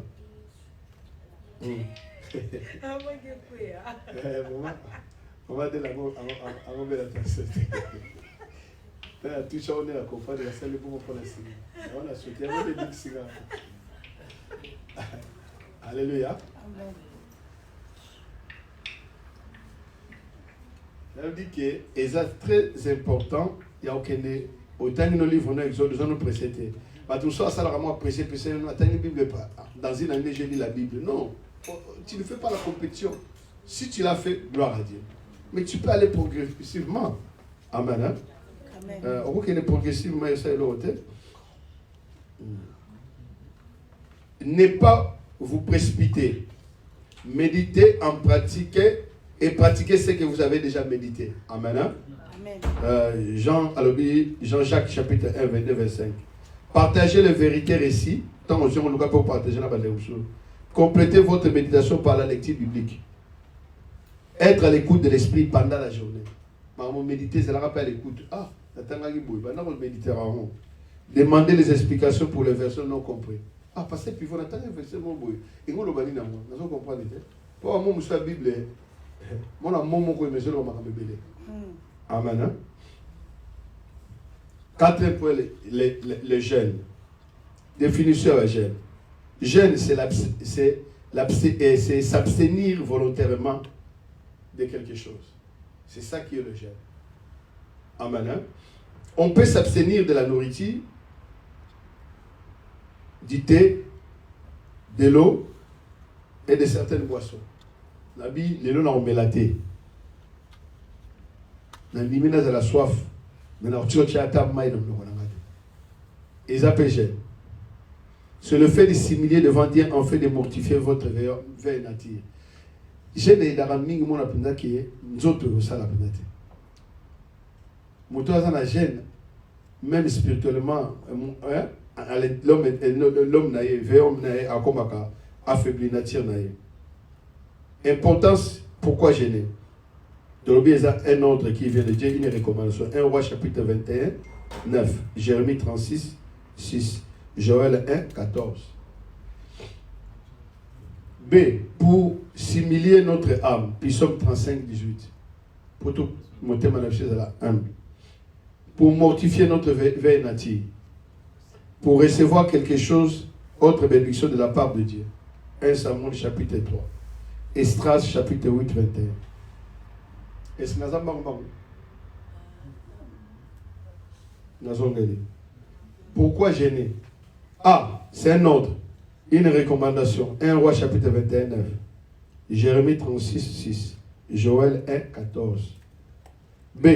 Maman, de la mort, à mon bel attaché. Là, tout ça, on est la compagne de la salle pour prendre la cigare. On a sauté avec des big cigares. Alléluia. Amen. Ça veut dire que c'est très important. Il y a aucun autant de nos livres, on a exode, nous précédés. Tout ça, ça l'a vraiment apprécié. Puis c'est la Bible. Dans une année, j'ai lu la Bible. Non, tu ne fais pas la compétition. Si tu l'as fait, gloire à Dieu. Mais tu peux aller progressivement. Amen. Hein? Amen. On voit qu'il est progressivement, ça est l'autre. Ne pas vous précipiter. Méditez en pratiquer et pratiquez ce que vous avez déjà médité. Amen. Hein? Amen. Jean-Jacques chapitre 1, 22, 25. Partagez les vérités récits. Tant aussi, on peut partager la base. Complétez votre méditation par la lecture biblique. Être à l'écoute de l'esprit pendant la journée. Maman, méditer, c'est la rappel à l'écoute. Ah, demandez les explications pour les versets non compris. Ah, parce que puis vous attendez un verset non boy. Et vous le banni dans moi. Nous comprenons. Pour moi, je suis Bible. Mon amour, mon coin, mais je le m'a bébé. Amen. Hein? 4e point, les jeûnes. Définition de jeûne. Jeûne, c'est s'abstenir volontairement de quelque chose. C'est ça qui est le jeûne. Amen. Hein? On peut s'abstenir de la nourriture, du thé, de l'eau et de certaines boissons. La Bible, les lots, on met la thé. Dans l'immédiat, à la soif. Maintenant, tu as table maï dans le et ils appellent jeûne. C'est le fait de s'humilier devant Dieu en fait de mortifier votre veille nature. Jeûne est dans la mingi mon apenda qui est nous autres ça la penate. Moto azana jeûne même spirituellement l'homme naïe veille homme naïe akomaka affaibli nature naïe. Importance pourquoi jeûner? De l'obéissance un ordre qui vient de Dieu, une recommandation. 1 Roi chapitre 21, 9. Jérémie 36, 6. Joël 1, 14. B. Pour s'humilier notre âme. Psaume 35, 18. Pour tout monter ma chose à la âme. Pour mortifier notre veille nature. Pour recevoir quelque chose, autre bénédiction de la part de Dieu. 1 Samuel chapitre 3. Esdras chapitre 8, 21. Est-ce que nous avons pourquoi gêner? A. C'est un ordre, une recommandation. 1 Roi chapitre 21, 9. Jérémie 36, 6. Joël 1, 14. B.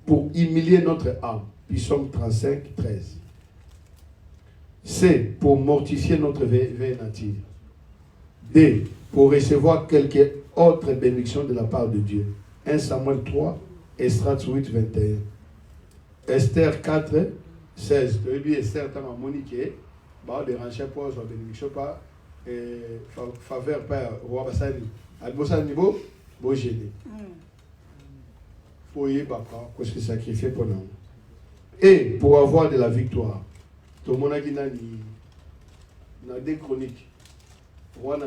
Pour humilier notre âme. Psaume 35, 13. C. Pour mortifier notre veille nature. D. Pour recevoir quelque autre bénédiction de la part de Dieu. 1 Samuel 3, Esdras 8, 21. Esther 4, 16. Tu as dit Esther, tu as Monique, bah, de rancher pour sa bénédiction, pas faveur par roi Bassani. À ce niveau, bon gêné. Pour y baka, parce que sacrifié pour nous. Et pour avoir de la victoire. Tout le monde a dit dans des chroniques. On a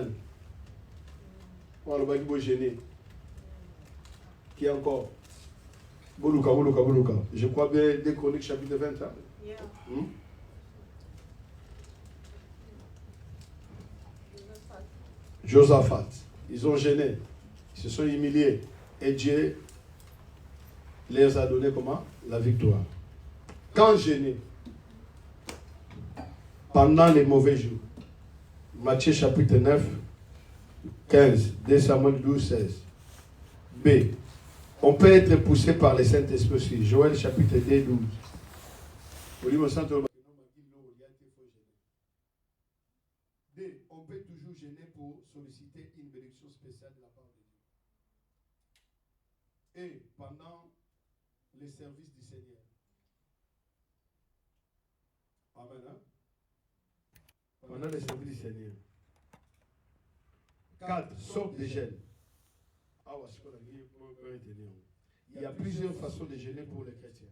le gêné. Qui encore? Boluka. Je crois bien des chroniques chapitre 20. Yeah. Josaphat. Ils ont gêné. Ils se sont humiliés. Et Dieu les a donné comment? La victoire. Quand gêné? Pendant les mauvais jours. Matthieu chapitre 9, 15. 2 Samuel 12, 16. B. On peut être poussé par le Saint-Esprit. Joël chapitre 2, 12. On peut toujours gêner pour solliciter une bénédiction spéciale de la part de Dieu. Et pendant les services du Seigneur. Amen. Hein? Pendant les services du Seigneur. 4. Sorte de gêne. Il y a plusieurs façons de gêner pour les chrétiens.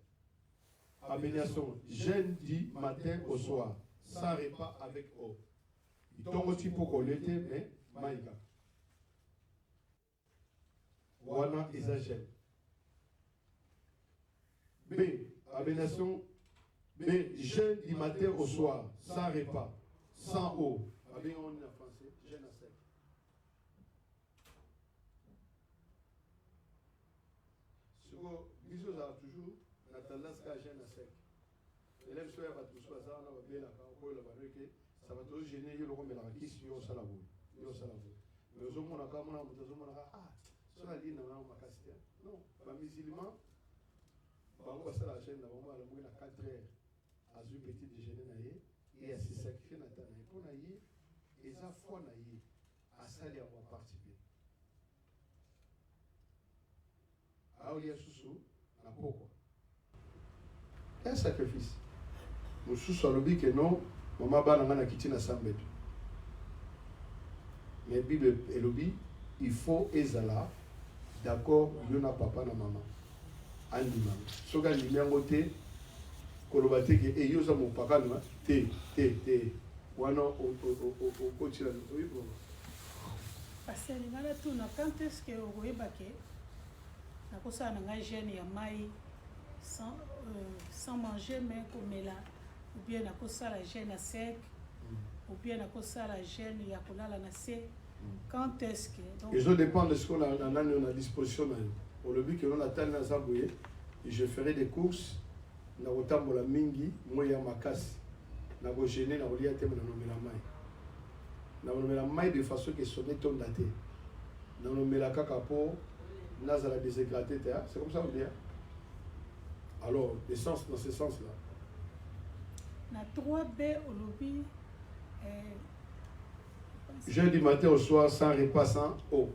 Abéniation. Gêne du matin au soir. Sans repas avec eau. Il tombe aussi pour qu'on l'était, mais maïga. Wana exagère. B. Abéniation. B. Jeûne du matin au soir, sans repas, sans eau. Abéniation en français, jeûne à sec. Ce que Bisous a toujours la tendance qu'à jeûne à sec. L'élève soit va tout soit ça, on va bien la encore la valeur que ça va toujours gêner le rôle de la qui yo salabo, yo salabo. Mais aux hommes on a comme on a sur la ligne on a ma casse. Non, pas musulman. On va ça la chaîne là, on va aller à 4 heures à ce petit déjeuner naïe et à se sacrifier na tana pour naïe et ça foi naïe à ça les avoir participer. Ah il y a sous na poko. Un sacrifice. Nous sous lobi que non, maman ba na kiti na sambeto. Mais Bible et lobi, il faut ezala d'accord, yona papa na maman. Andima. Soga limengo te kolobate ke eyoza mo papa na te wana o kochira no ibo. Parce que ngala tu na quand est-ce que o yebake na kosa na nga jeune ya mai sans manger mais comme là ou bien na kosa la jeune à sec ou bien na kosa la jeune ya kolala na sec. Quand est-ce que donc ils dépend de ce qu'on a à disposition. Pour le but que l'on attend dans Zaboué, je ferai des courses, na otambola mingi, moya makasi, na go gêner, na olia teme na nomela mai. Na nomela mai de façon que sonne ton daté. Na nomela kakapo, na za la déségraté, c'est comme ça on dit. Alors, l'essence dans ce sens-là. Na 3B au lobby, jeudi matin au soir, sans repas, sans eau.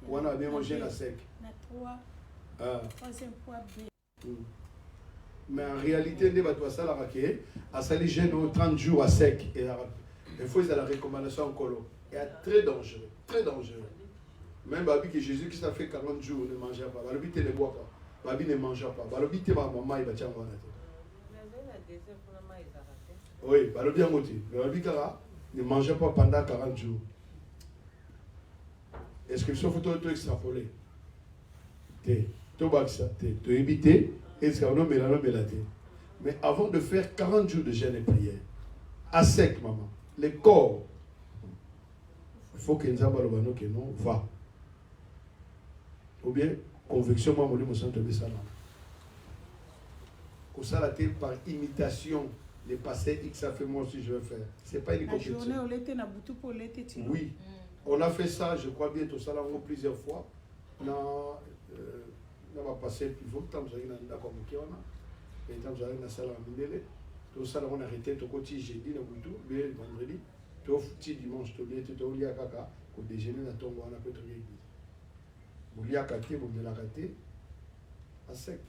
Ou on a bien mangé la sec. Na 3. Troisième fois B. Mais en réalité, les bateaux ça la raquette, à salir jeûne 30 jours à sec et il faut la recommandation en colo. Et très dangereux, très dangereux. Même Babi que Jésus qui ça fait 40 jours ne mangeait pas. Babi ne boit pas. Babi ne mange pas. Babi te ma maman il va tiens voir. Oui, Babi a moté. Babi Kara ne mangeait pas pendant 40 jours. Est-ce que ce faut tout extrapoler? Mais avant de faire 40 jours de jeûne et prière, à sec, maman, le corps, il faut que nous ayons que non, va. Ou bien, conviction, moi, je me sens de ça. Comme ça, par imitation, les passés X, ça fait moi aussi, je vais faire. Ce n'est pas une compétition. La journée, on était na boutou pour l'été. Oui, on a fait ça, je crois bien, tout ça, plusieurs fois. On va passer plus vite, on va d'accord avec on et on va dans salle à Mindele. Tout ça on a arrêté tout côté jeudi na butu, le vendredi, tout petit dimanche tout bien tout lié à kaka au déjeuner na tongo on a peut trouver église. Boulia kaki bon de la raté à sec.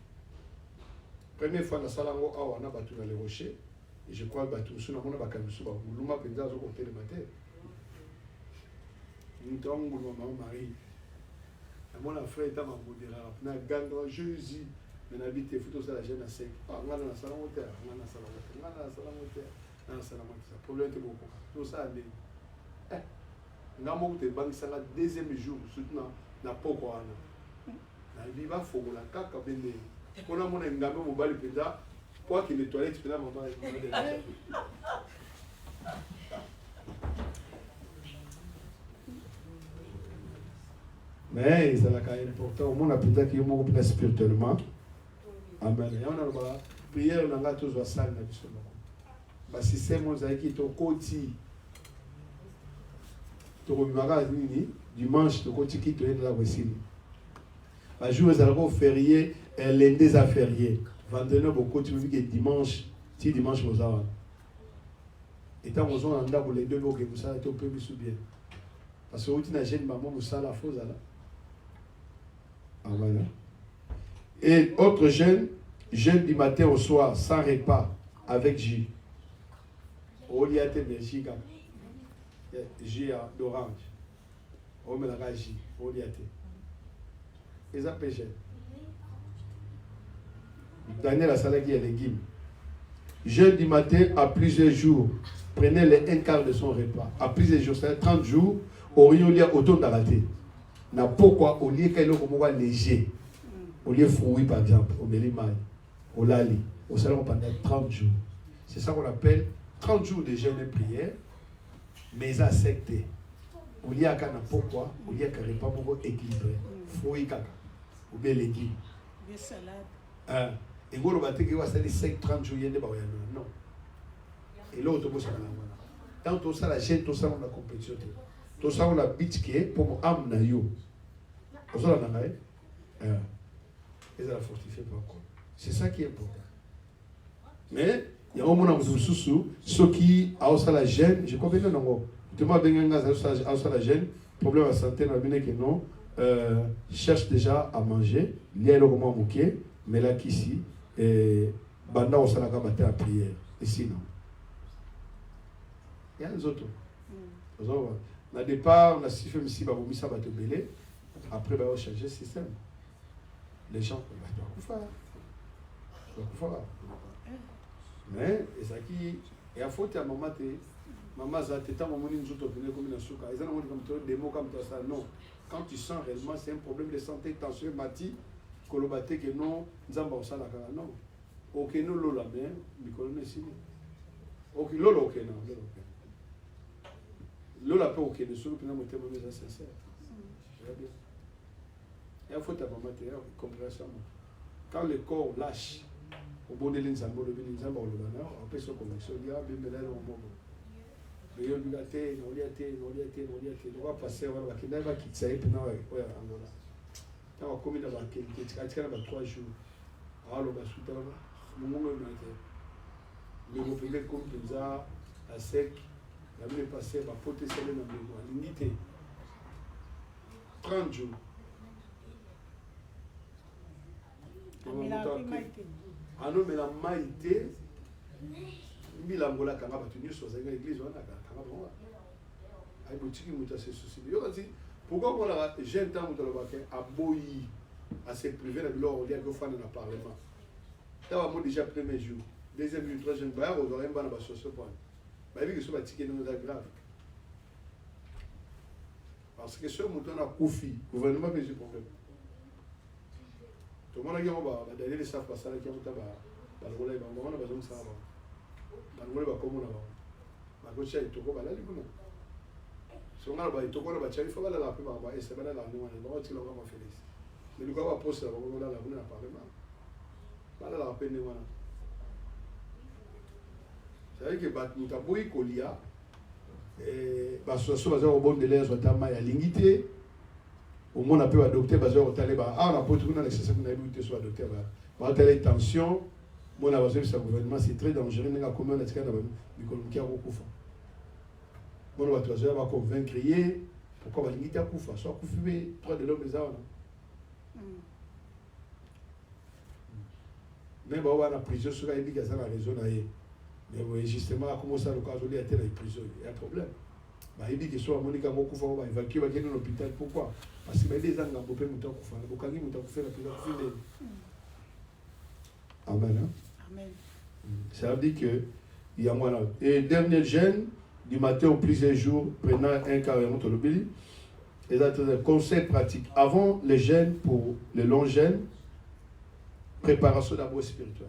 Première fois na salle on a battu dans les rochers et je crois battu sur on a ba kamisu ba luma penza zo côté le matin. Nous tongo maman Marie. Mon frère est à ma modéra, na gandra Jésus, mais n'habite photo ça la jeune à sec. Ah, on a la salle moteur, on a la salle moteur, on a la salle moteur, on a la salle moteur. Problème est beaucoup. Tout ça allait. On a monté banque ça la deuxième jour, surtout na poko ana. Na viva fogo la kaka bende. On a mon ngame mobile peda, pour que les toilettes peda maman. Mais c'est important. Au monde a peut-être qu'il y a beaucoup plus spirituellement. Amen. Et on a la prière, on a tous la salle. Parce que c'est mon zaki qui est au côté. Tu reviendras dimanche, tu côté qui te est là aussi. Un jour, ils allaient férié, lundi, à férié. Vendredi, beaucoup, tu veux que dimanche, Si dimanche, vous avez. Et tant que vous avez les deux mots que vous avez, vous pouvez vous bien. Parce que vous avez une jeune maman, vous avez la fausse. Ah voilà. Et autre jeûne du matin au soir, sans repas, avec jus. Au lieu de jus d'orange. On met la jus. Au lieu de. Et ça péché. Daniel a salé qui est légumes. Jeûne du matin à plusieurs jours. Prenez les un quart de son repas. À plusieurs jours, c'est-à-dire 30 jours, au lieu de autant d'arrêter. Na pourquoi au lieu qu'il y ait léger, au lieu de fruits par exemple, au mélimaï, au lali, au salon pendant 30 jours. C'est ça qu'on appelle 30 jours de jeûne et prière, mais à secté. Au lieu de pourquoi, au lieu de repas beaucoup équilibré, fruits caca, ou bien légumes. Des salades. Et vous avez dit que c'est 30 jours, non. Et l'autre, quand on a la chaîne, tout ça, on a compétition. Tout ça, on a bitché pour amener na yo. Vous avez dit, et ça la fortifie pas encore. C'est ça qui est important. Mais, il y a un moment où ceux qui ont la gêne, je comprends non. Tout le monde a la gêne, problème à santé, que non, cherche déjà à manger, il y a le moment mouqué, mais là qu'ici, et banda on s'en a battu à prière. Et sinon, il y a les autres. Au départ, on a si fait ici, on a mis ça à belé. Après, on a changé le système. Les gens, mais, et ça qui, et à faute à maman, maman, ça t'étend maman, nous autres, comme une souka. Ils ont dit des mots comme ça. Non. Quand tu sens réellement, c'est un problème de santé, tension, mati, kolobate que non, nous avons ça là, non. Ok, nous l'eau là, mais, nous ici. Ok, l'eau là, ok, non. L'eau là, ok, nous sommes nous témoignons sincère. Il faut ta maman, compréhension. Quand le corps lâche, au bon de l'insambo, le binizamba, on peut se connexion, il y a bien là au moment. Mais il y a une athée, on va passer, on va quitter, on va quitter, et puis on va Angola. Quand on a commis dans la qualité, il y a 3 jours. Alors, on va soutenir, le moment où on a été. Le premier comme pizza, à sec, la vie est passée, on va porter ça dans le monde, l'unité. 30 jours. Ah non, mais la maïté, il a volé quand on a tenu sur l'église, on a quand on a boutique qui a ses soucis. Pourquoi on a jeune temps où on a boyi à se priver de l'or, il y a deux fois dans le Parlement. Ça va déjà premier jour, deuxième jour, troisième jour, on aurait un bon abat sur ce point. Mais il y a des tickets non grave. Parce que ce mouton a confié, le gouvernement a des problèmes. Tout le monde a dit que les gens savent pas ça, les gens savent pas. Les gens savent pas ça. Les gens savent pas comment on va. Les gens savent pas ça. Si on a le bateau, on va il faut aller la paix, et c'est pas la nuit, on va tirer la félix. Mais nous avons posé la on a la nuit à Parlement. Pas la paix, nous avons. C'est-à-dire que nous avons eu Kolia, et l'association basée au bon de l'air, soit à l'ingité. Au moins, on a pu adopter, basé au Taliban. Ah, on a pu trouver dans l'excès qu'on a pu soit adopté. Par telle tension, mon avancée de ce gouvernement, c'est très dangereux. On a combien de temps qui a beaucoup fait. Bon, on va trouver, on va convaincre, pourquoi on va limiter à Koufa. Soit Koufoué, 3 de l'homme, les armes. Même on a prison, sur la Ligue, ça a raison. Mais justement, à commencer à l'occasion de la prison, il y a un problème. Il dit que soit Monica Mokoufa, on va évacuer, on va gagner l'hôpital. Pourquoi? Parce que les gens n'ont pas pu Koufa. Les Bokani n'ont pas fait la prison. Amen. Amen. Ça veut dire qu'il y a moins. Et dernier jeûne, du matin au plusieurs jours, prenant un carrément au lobby. Et ça, c'est un conseil pratique. Avant le jeûne, pour le long jeûne, préparation d'abord spirituelle.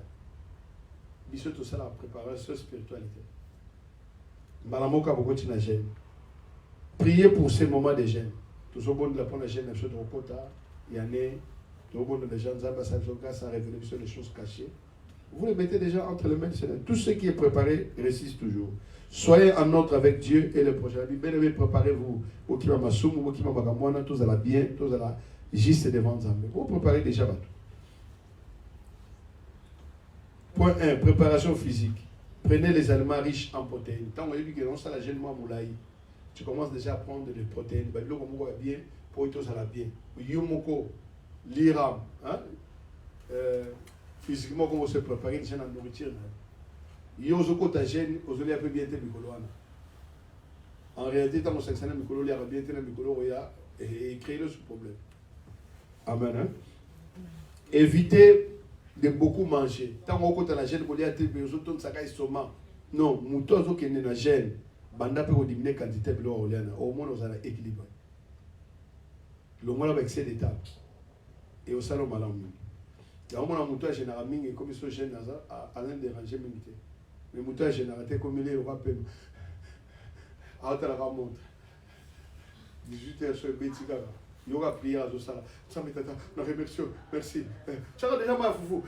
Bisous tout ça, la préparation spiritualité. Malamoka beaucoup de jeûne. Priez pour ces moments de jeûne. Tout ce monde de la première jeûne, de Rokota, il y en a, tout le monde de gens, ça révèle sur les choses cachées. Vous les mettez déjà entre les mains du Seigneur. Tout ce qui est préparé résiste toujours. Soyez en ordre avec Dieu et le prochain. Bien-aimés, préparez-vous. Au Kimamasum, au Kimabagamwana, tous à la bien, tous à la juste devant Zambé. Vous préparez déjà tout. Point 1, préparation physique. Prenez les aliments riches en protéines. Tant que tu as la gêne, tu commences déjà à prendre des protéines. Bien, pour que ça va bien. Yomoko, l'IRAM, physiquement, comment se préparer déjà dans la nourriture. Yozoko ta gêne, aux olives peu bien été en réalité, tant que ça a bien été et créer ce problème. Amen. Hein? Évitez de beaucoup manger. Tant que la gêne, vous avez non, mouton qui est dans la gêne, banda peut diminuer la quantité de l'eau, au moins on a l'équilibre. Le monde avec excès d'étapes. Et au salon malam. Il y a un mouton généralement comme ils sont gênés à l'un déranger minute. Mais mouton généralement comme il est au rappel. À la montre. 18h sur le bétiga. Il y aura prière à Zosala. Ça m'est attends. Non, merci. Tu as déjà ma foufou.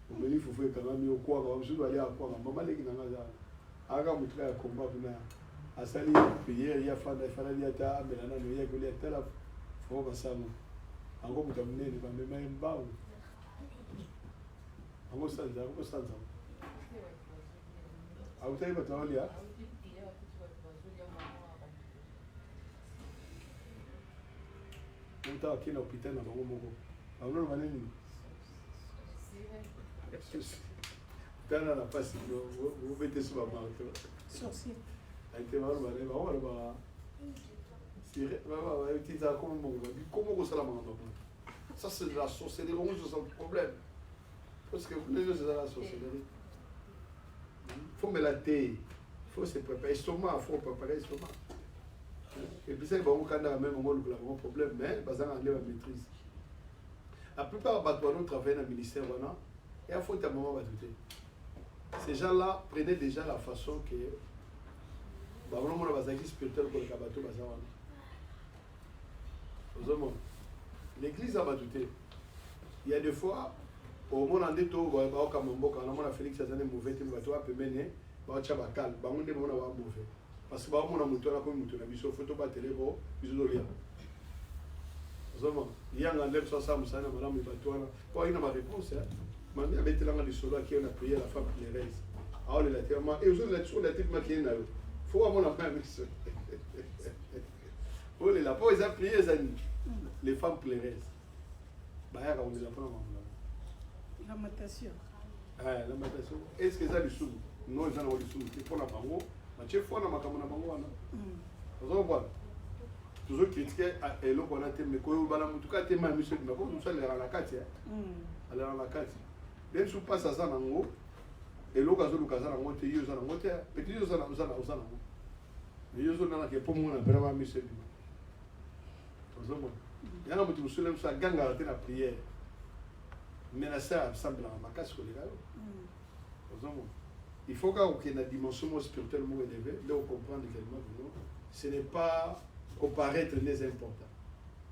On me dit foufou et quand même au quoi, je dois aller à quoi. Maman les gars, aga mutra ya combat bina. Asali prière il y a fana il y a ta melana il y a que les tela faut pas ça. Encore mutamne ni ba même mbao. Encore ça. Autei batalia. On t'a qui l'hôpital na bango moko. Alors on va nini. Tana na pasi vous mettez sur ma marque. Sorcier. Aïté va ba. Si va petit ça comme bon. Comment ça la manga. Ça c'est de la sorcellerie, on se sent problème. Parce que les gens c'est de la sorcellerie. Il faut me la thé, il faut se préparer. L'estomac, il faut préparer l'estomac. Et puis ça, il va même au monde un problème, mais il va enlever la maîtrise. La plupart des gens travaillent dans le ministère, et il faut un moment de douter. Ces gens-là prenaient déjà la façon que spirituel pour le kabato. L'église a douté. Il y a des fois, au monde en détour, on a Félix Azane mauvais, tu vas te mener, tu vas te calme, tu vas te mauvais. Parce que tu vas te mouton, tu vas te photo, tu vas te télé, tu vas te lire. Il y a un élève sur ça, madame, il va te voir. Il y a ma réponse. Mamie avait été là dans le solo qui a prié la femme plaireuse. Alors, il a été et aux autres, il a été maquillé. Il faut avoir la main avec ça. Il a pas prié les femmes plaireuses. On est là pour Lamentation. Lamentation. Est-ce que ça le sous? Non, ils ont le sous. C'est pour la bango. Mais tu es fort dans ma caméra bango. Vous avez quoi? Toujours critiquer et l'eau qu'on a été, mais quand on va en tout cas, tu es mal monsieur, mais comme nous sommes à la carte, aller à la carte. Bien sûr, passe à ça en haut. Et l'eau, quand on a ça en haut, tu es en haut, petit chose en haut. Mais yo zona ke pour moi na vraiment monsieur. Vous avez il y a un petit musulman qui a gagné la prière. Mais là, ça semble à ma casse. Il faut qu'il y ait une dimension spirituelle élevée, là on comprend également que ce n'est pas comparaître les importants,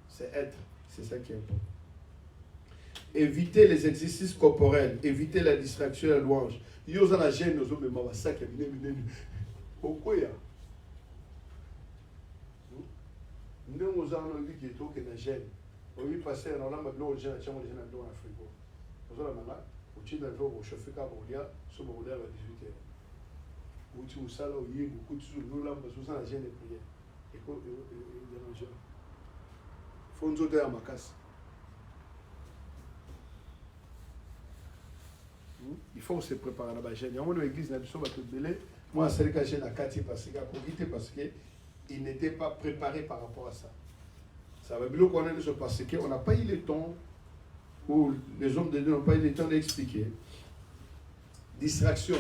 c'est être, c'est ça qui est important. Éviter les exercices corporels, éviter la distraction et la louange. Il y a la gêne, nous sommes même ça qui est venu. Pourquoi il y a nous avons envie de dire que la gêne. On lui passe un an, mais nous, les gens dans le frigo. Nous avons là, au Chine, au chauffeur, au Lia, sur le modèle à 18h. Où tu as ça, il y a beaucoup de choses, nous, là, parce que la gêne est prière. Et il faut nous aider à ma casse. Il faut se préparer à la gêne. Il y a une église, moi, c'est le cas de la Cathy parce qu'il n'était pas préparé par rapport à ça. Ça veut dire qu'on est parce qu'on n'a pas eu le temps, ou les hommes de Dieu n'ont pas eu le temps d'expliquer. Distraction.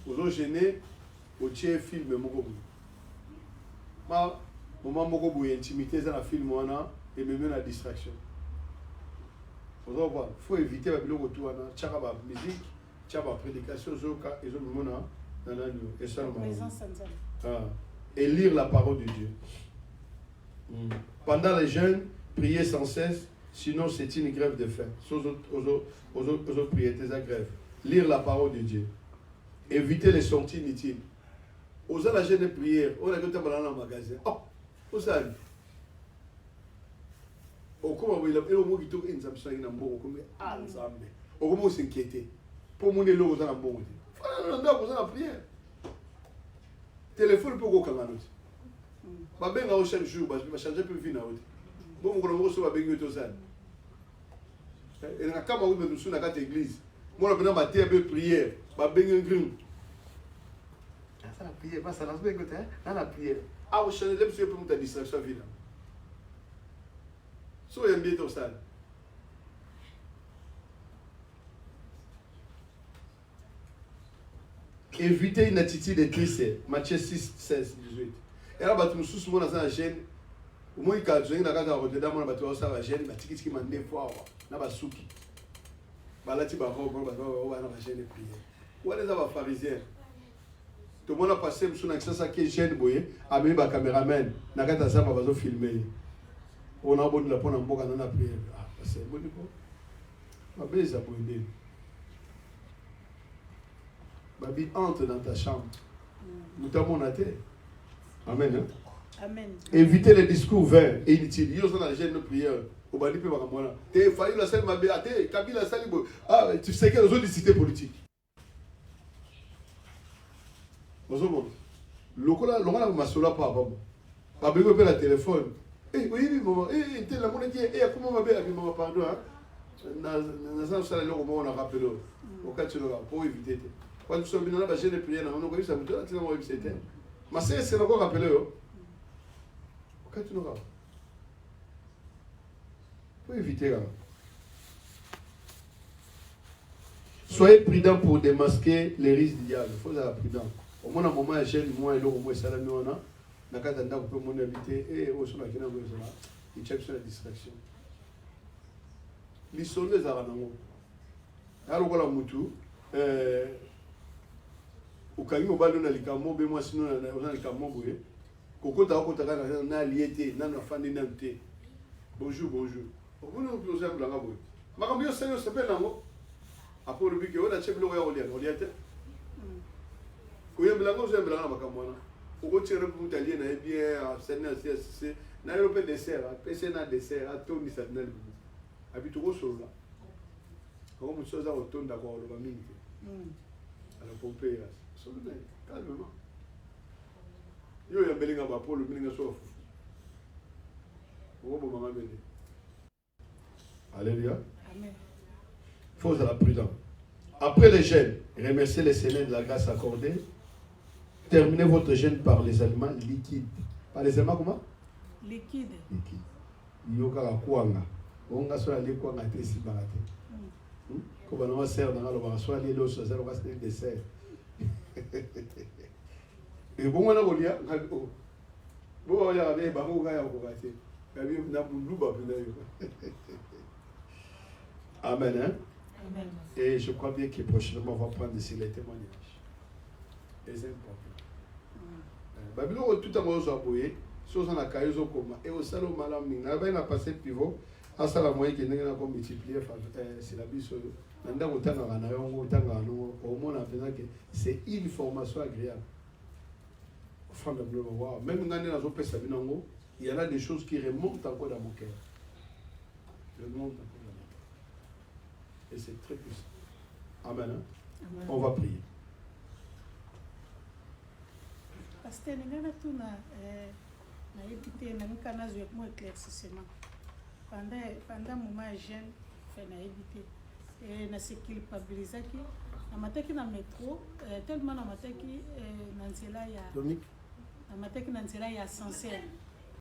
Aux gens gênés, au tiers film, moment où il y a intimité dans le film, et même la distraction. Il faut éviter le retour à la musique, la prédication, et lire la parole de Dieu. Pendant les jeûnes, priez sans cesse, sinon c'est une grève de faim. Aux autres prières, c'est une grève. Lire la parole de Dieu. Éviter les sorties inutiles. Aux la jeûne de prière, on a dit dans le magasin. Oh, où ça? Okoma il a eu mo gito en ça ina mbongo comme nzambe. Okoma s'inquiéter. Pour mon élo za mbongo. Fala nda ko za prière. Téléphone pour ko kangano. Ba benga au chaque jour, ba changer plus vie na oti. Bon mo ko so ba benga to ça. Et na kama où nous sommes dans l'église. Moi na ma terre prière, ba benga ngrim. Ça la prière, pas ça la benga te, la prière. Ah au changer le pour ta distraction vie là. So y a bien tout ça. Éviter une attitude triste. Matthieu 6, 16, 18. Et là, tu nous soucies dans la chaîne. Au moins, quand tu es dans la Rotterdam, tu vas dans la chaîne, tu vas demander fois, tu vas souki. Là, tu vas voir la chaîne et prier. Où est-ce que les pharisiens? Tout le monde a passé sur l'accès à la chaîne, avec le caméraman, tu vas filmer. On a beau de la prendre en boca, on a prié. Ah, c'est bon, ma belle, ça peut aider. Babi, entre dans ta chambre. Nous t'avons noté. Amen. Hein? Amen. Évitez les discours vains et inutiles. Ils sont dans la gêne de prière. Au bas du peu, tu as failli la salle, ma belle, Kabila Salibo. Ah, tu sais qu'il y a des autres cités politiques. Bonjour. L'on a ma sola par rapport. Pas besoin de la téléphone. Eh oui, maman. Eh, t'es la monnaie. Eh, comment ma belle, maman, pardon. Dans un salon, on a rappelé. Au cas où tu l'auras, pour éviter. Quand tu sommes venus là, j'ai des prières, on a vu ça, tu as vu c'était. Ma sœur, c'est encore rappelé. Au cas où tu l'auras. Pour éviter. Soyez prudents pour démasquer les risques du diable. Il faut être prudent. Au moins, à un moment, j'ai moi et l'autre, moi, ça l'a mis en a. Quand on a mon invité, et au son il check sur la distraction. Les soldats Zaranango. Alors voilà, Moutou. Au cas où on va donner les camos, mais moi, sinon, on a les camos. Coco, tu as un allié, n'a pas de nanté. Bonjour, bonjour. Vous nous posez un blanc à vous. Ma cambio, ça s'appelle Nango. Après le but que on a checké le royaume, on y a été. Quand il y a un blanc, on a un blanc à ma camona. Au tirer pour italien, on a bien, c'est na européen dessert, PC na dessert, à Tony Sadnel. Habite au sol là. Comme une chose à automne d'accord, le va minute. Alors, pour payer, calmement. Il y a un bel ingénieur pour le ministre sauf. Alléluia. Amen. Faut être prudent. Après le jeûne, remerciez le Seigneur de la grâce accordée. Terminez votre jeûne par les aliments liquides. Par les aliments comment? Liquide. Liquide. Yoka la kuanga. Onga so la kuanga te si barate. Ko bana wa ser dans le so ali lo so zero kasi dessert. Et bon on a golia ngalo. Bo ya be ba ko ga ya ko gati. Ba bi na bundu ba bi na yo. Amen. Hein? Amen. Et je crois bien que prochainement on va prendre ici les témoignages. Et c'est important. Babylon tout à l'heure aboyé, chose en a caillé au coma. Et au salon malam n'a pas passé pivot. À ça la moyenne qui n'est pas multiplié. C'est la bise. C'est une formation agréable. Même quand il y en a des choses qui remontent encore dans mon cœur. Et c'est très puissant. Amen. Amen. On va prier. Pasteur, ningana tu na épité na nkana zo mo éclaircissement. Pendant moment jeune fait na épité et na se culpabilisaki na mataki na métro tellement na mataki na nzela ya Dominique na mataki na nzela ya ascenseur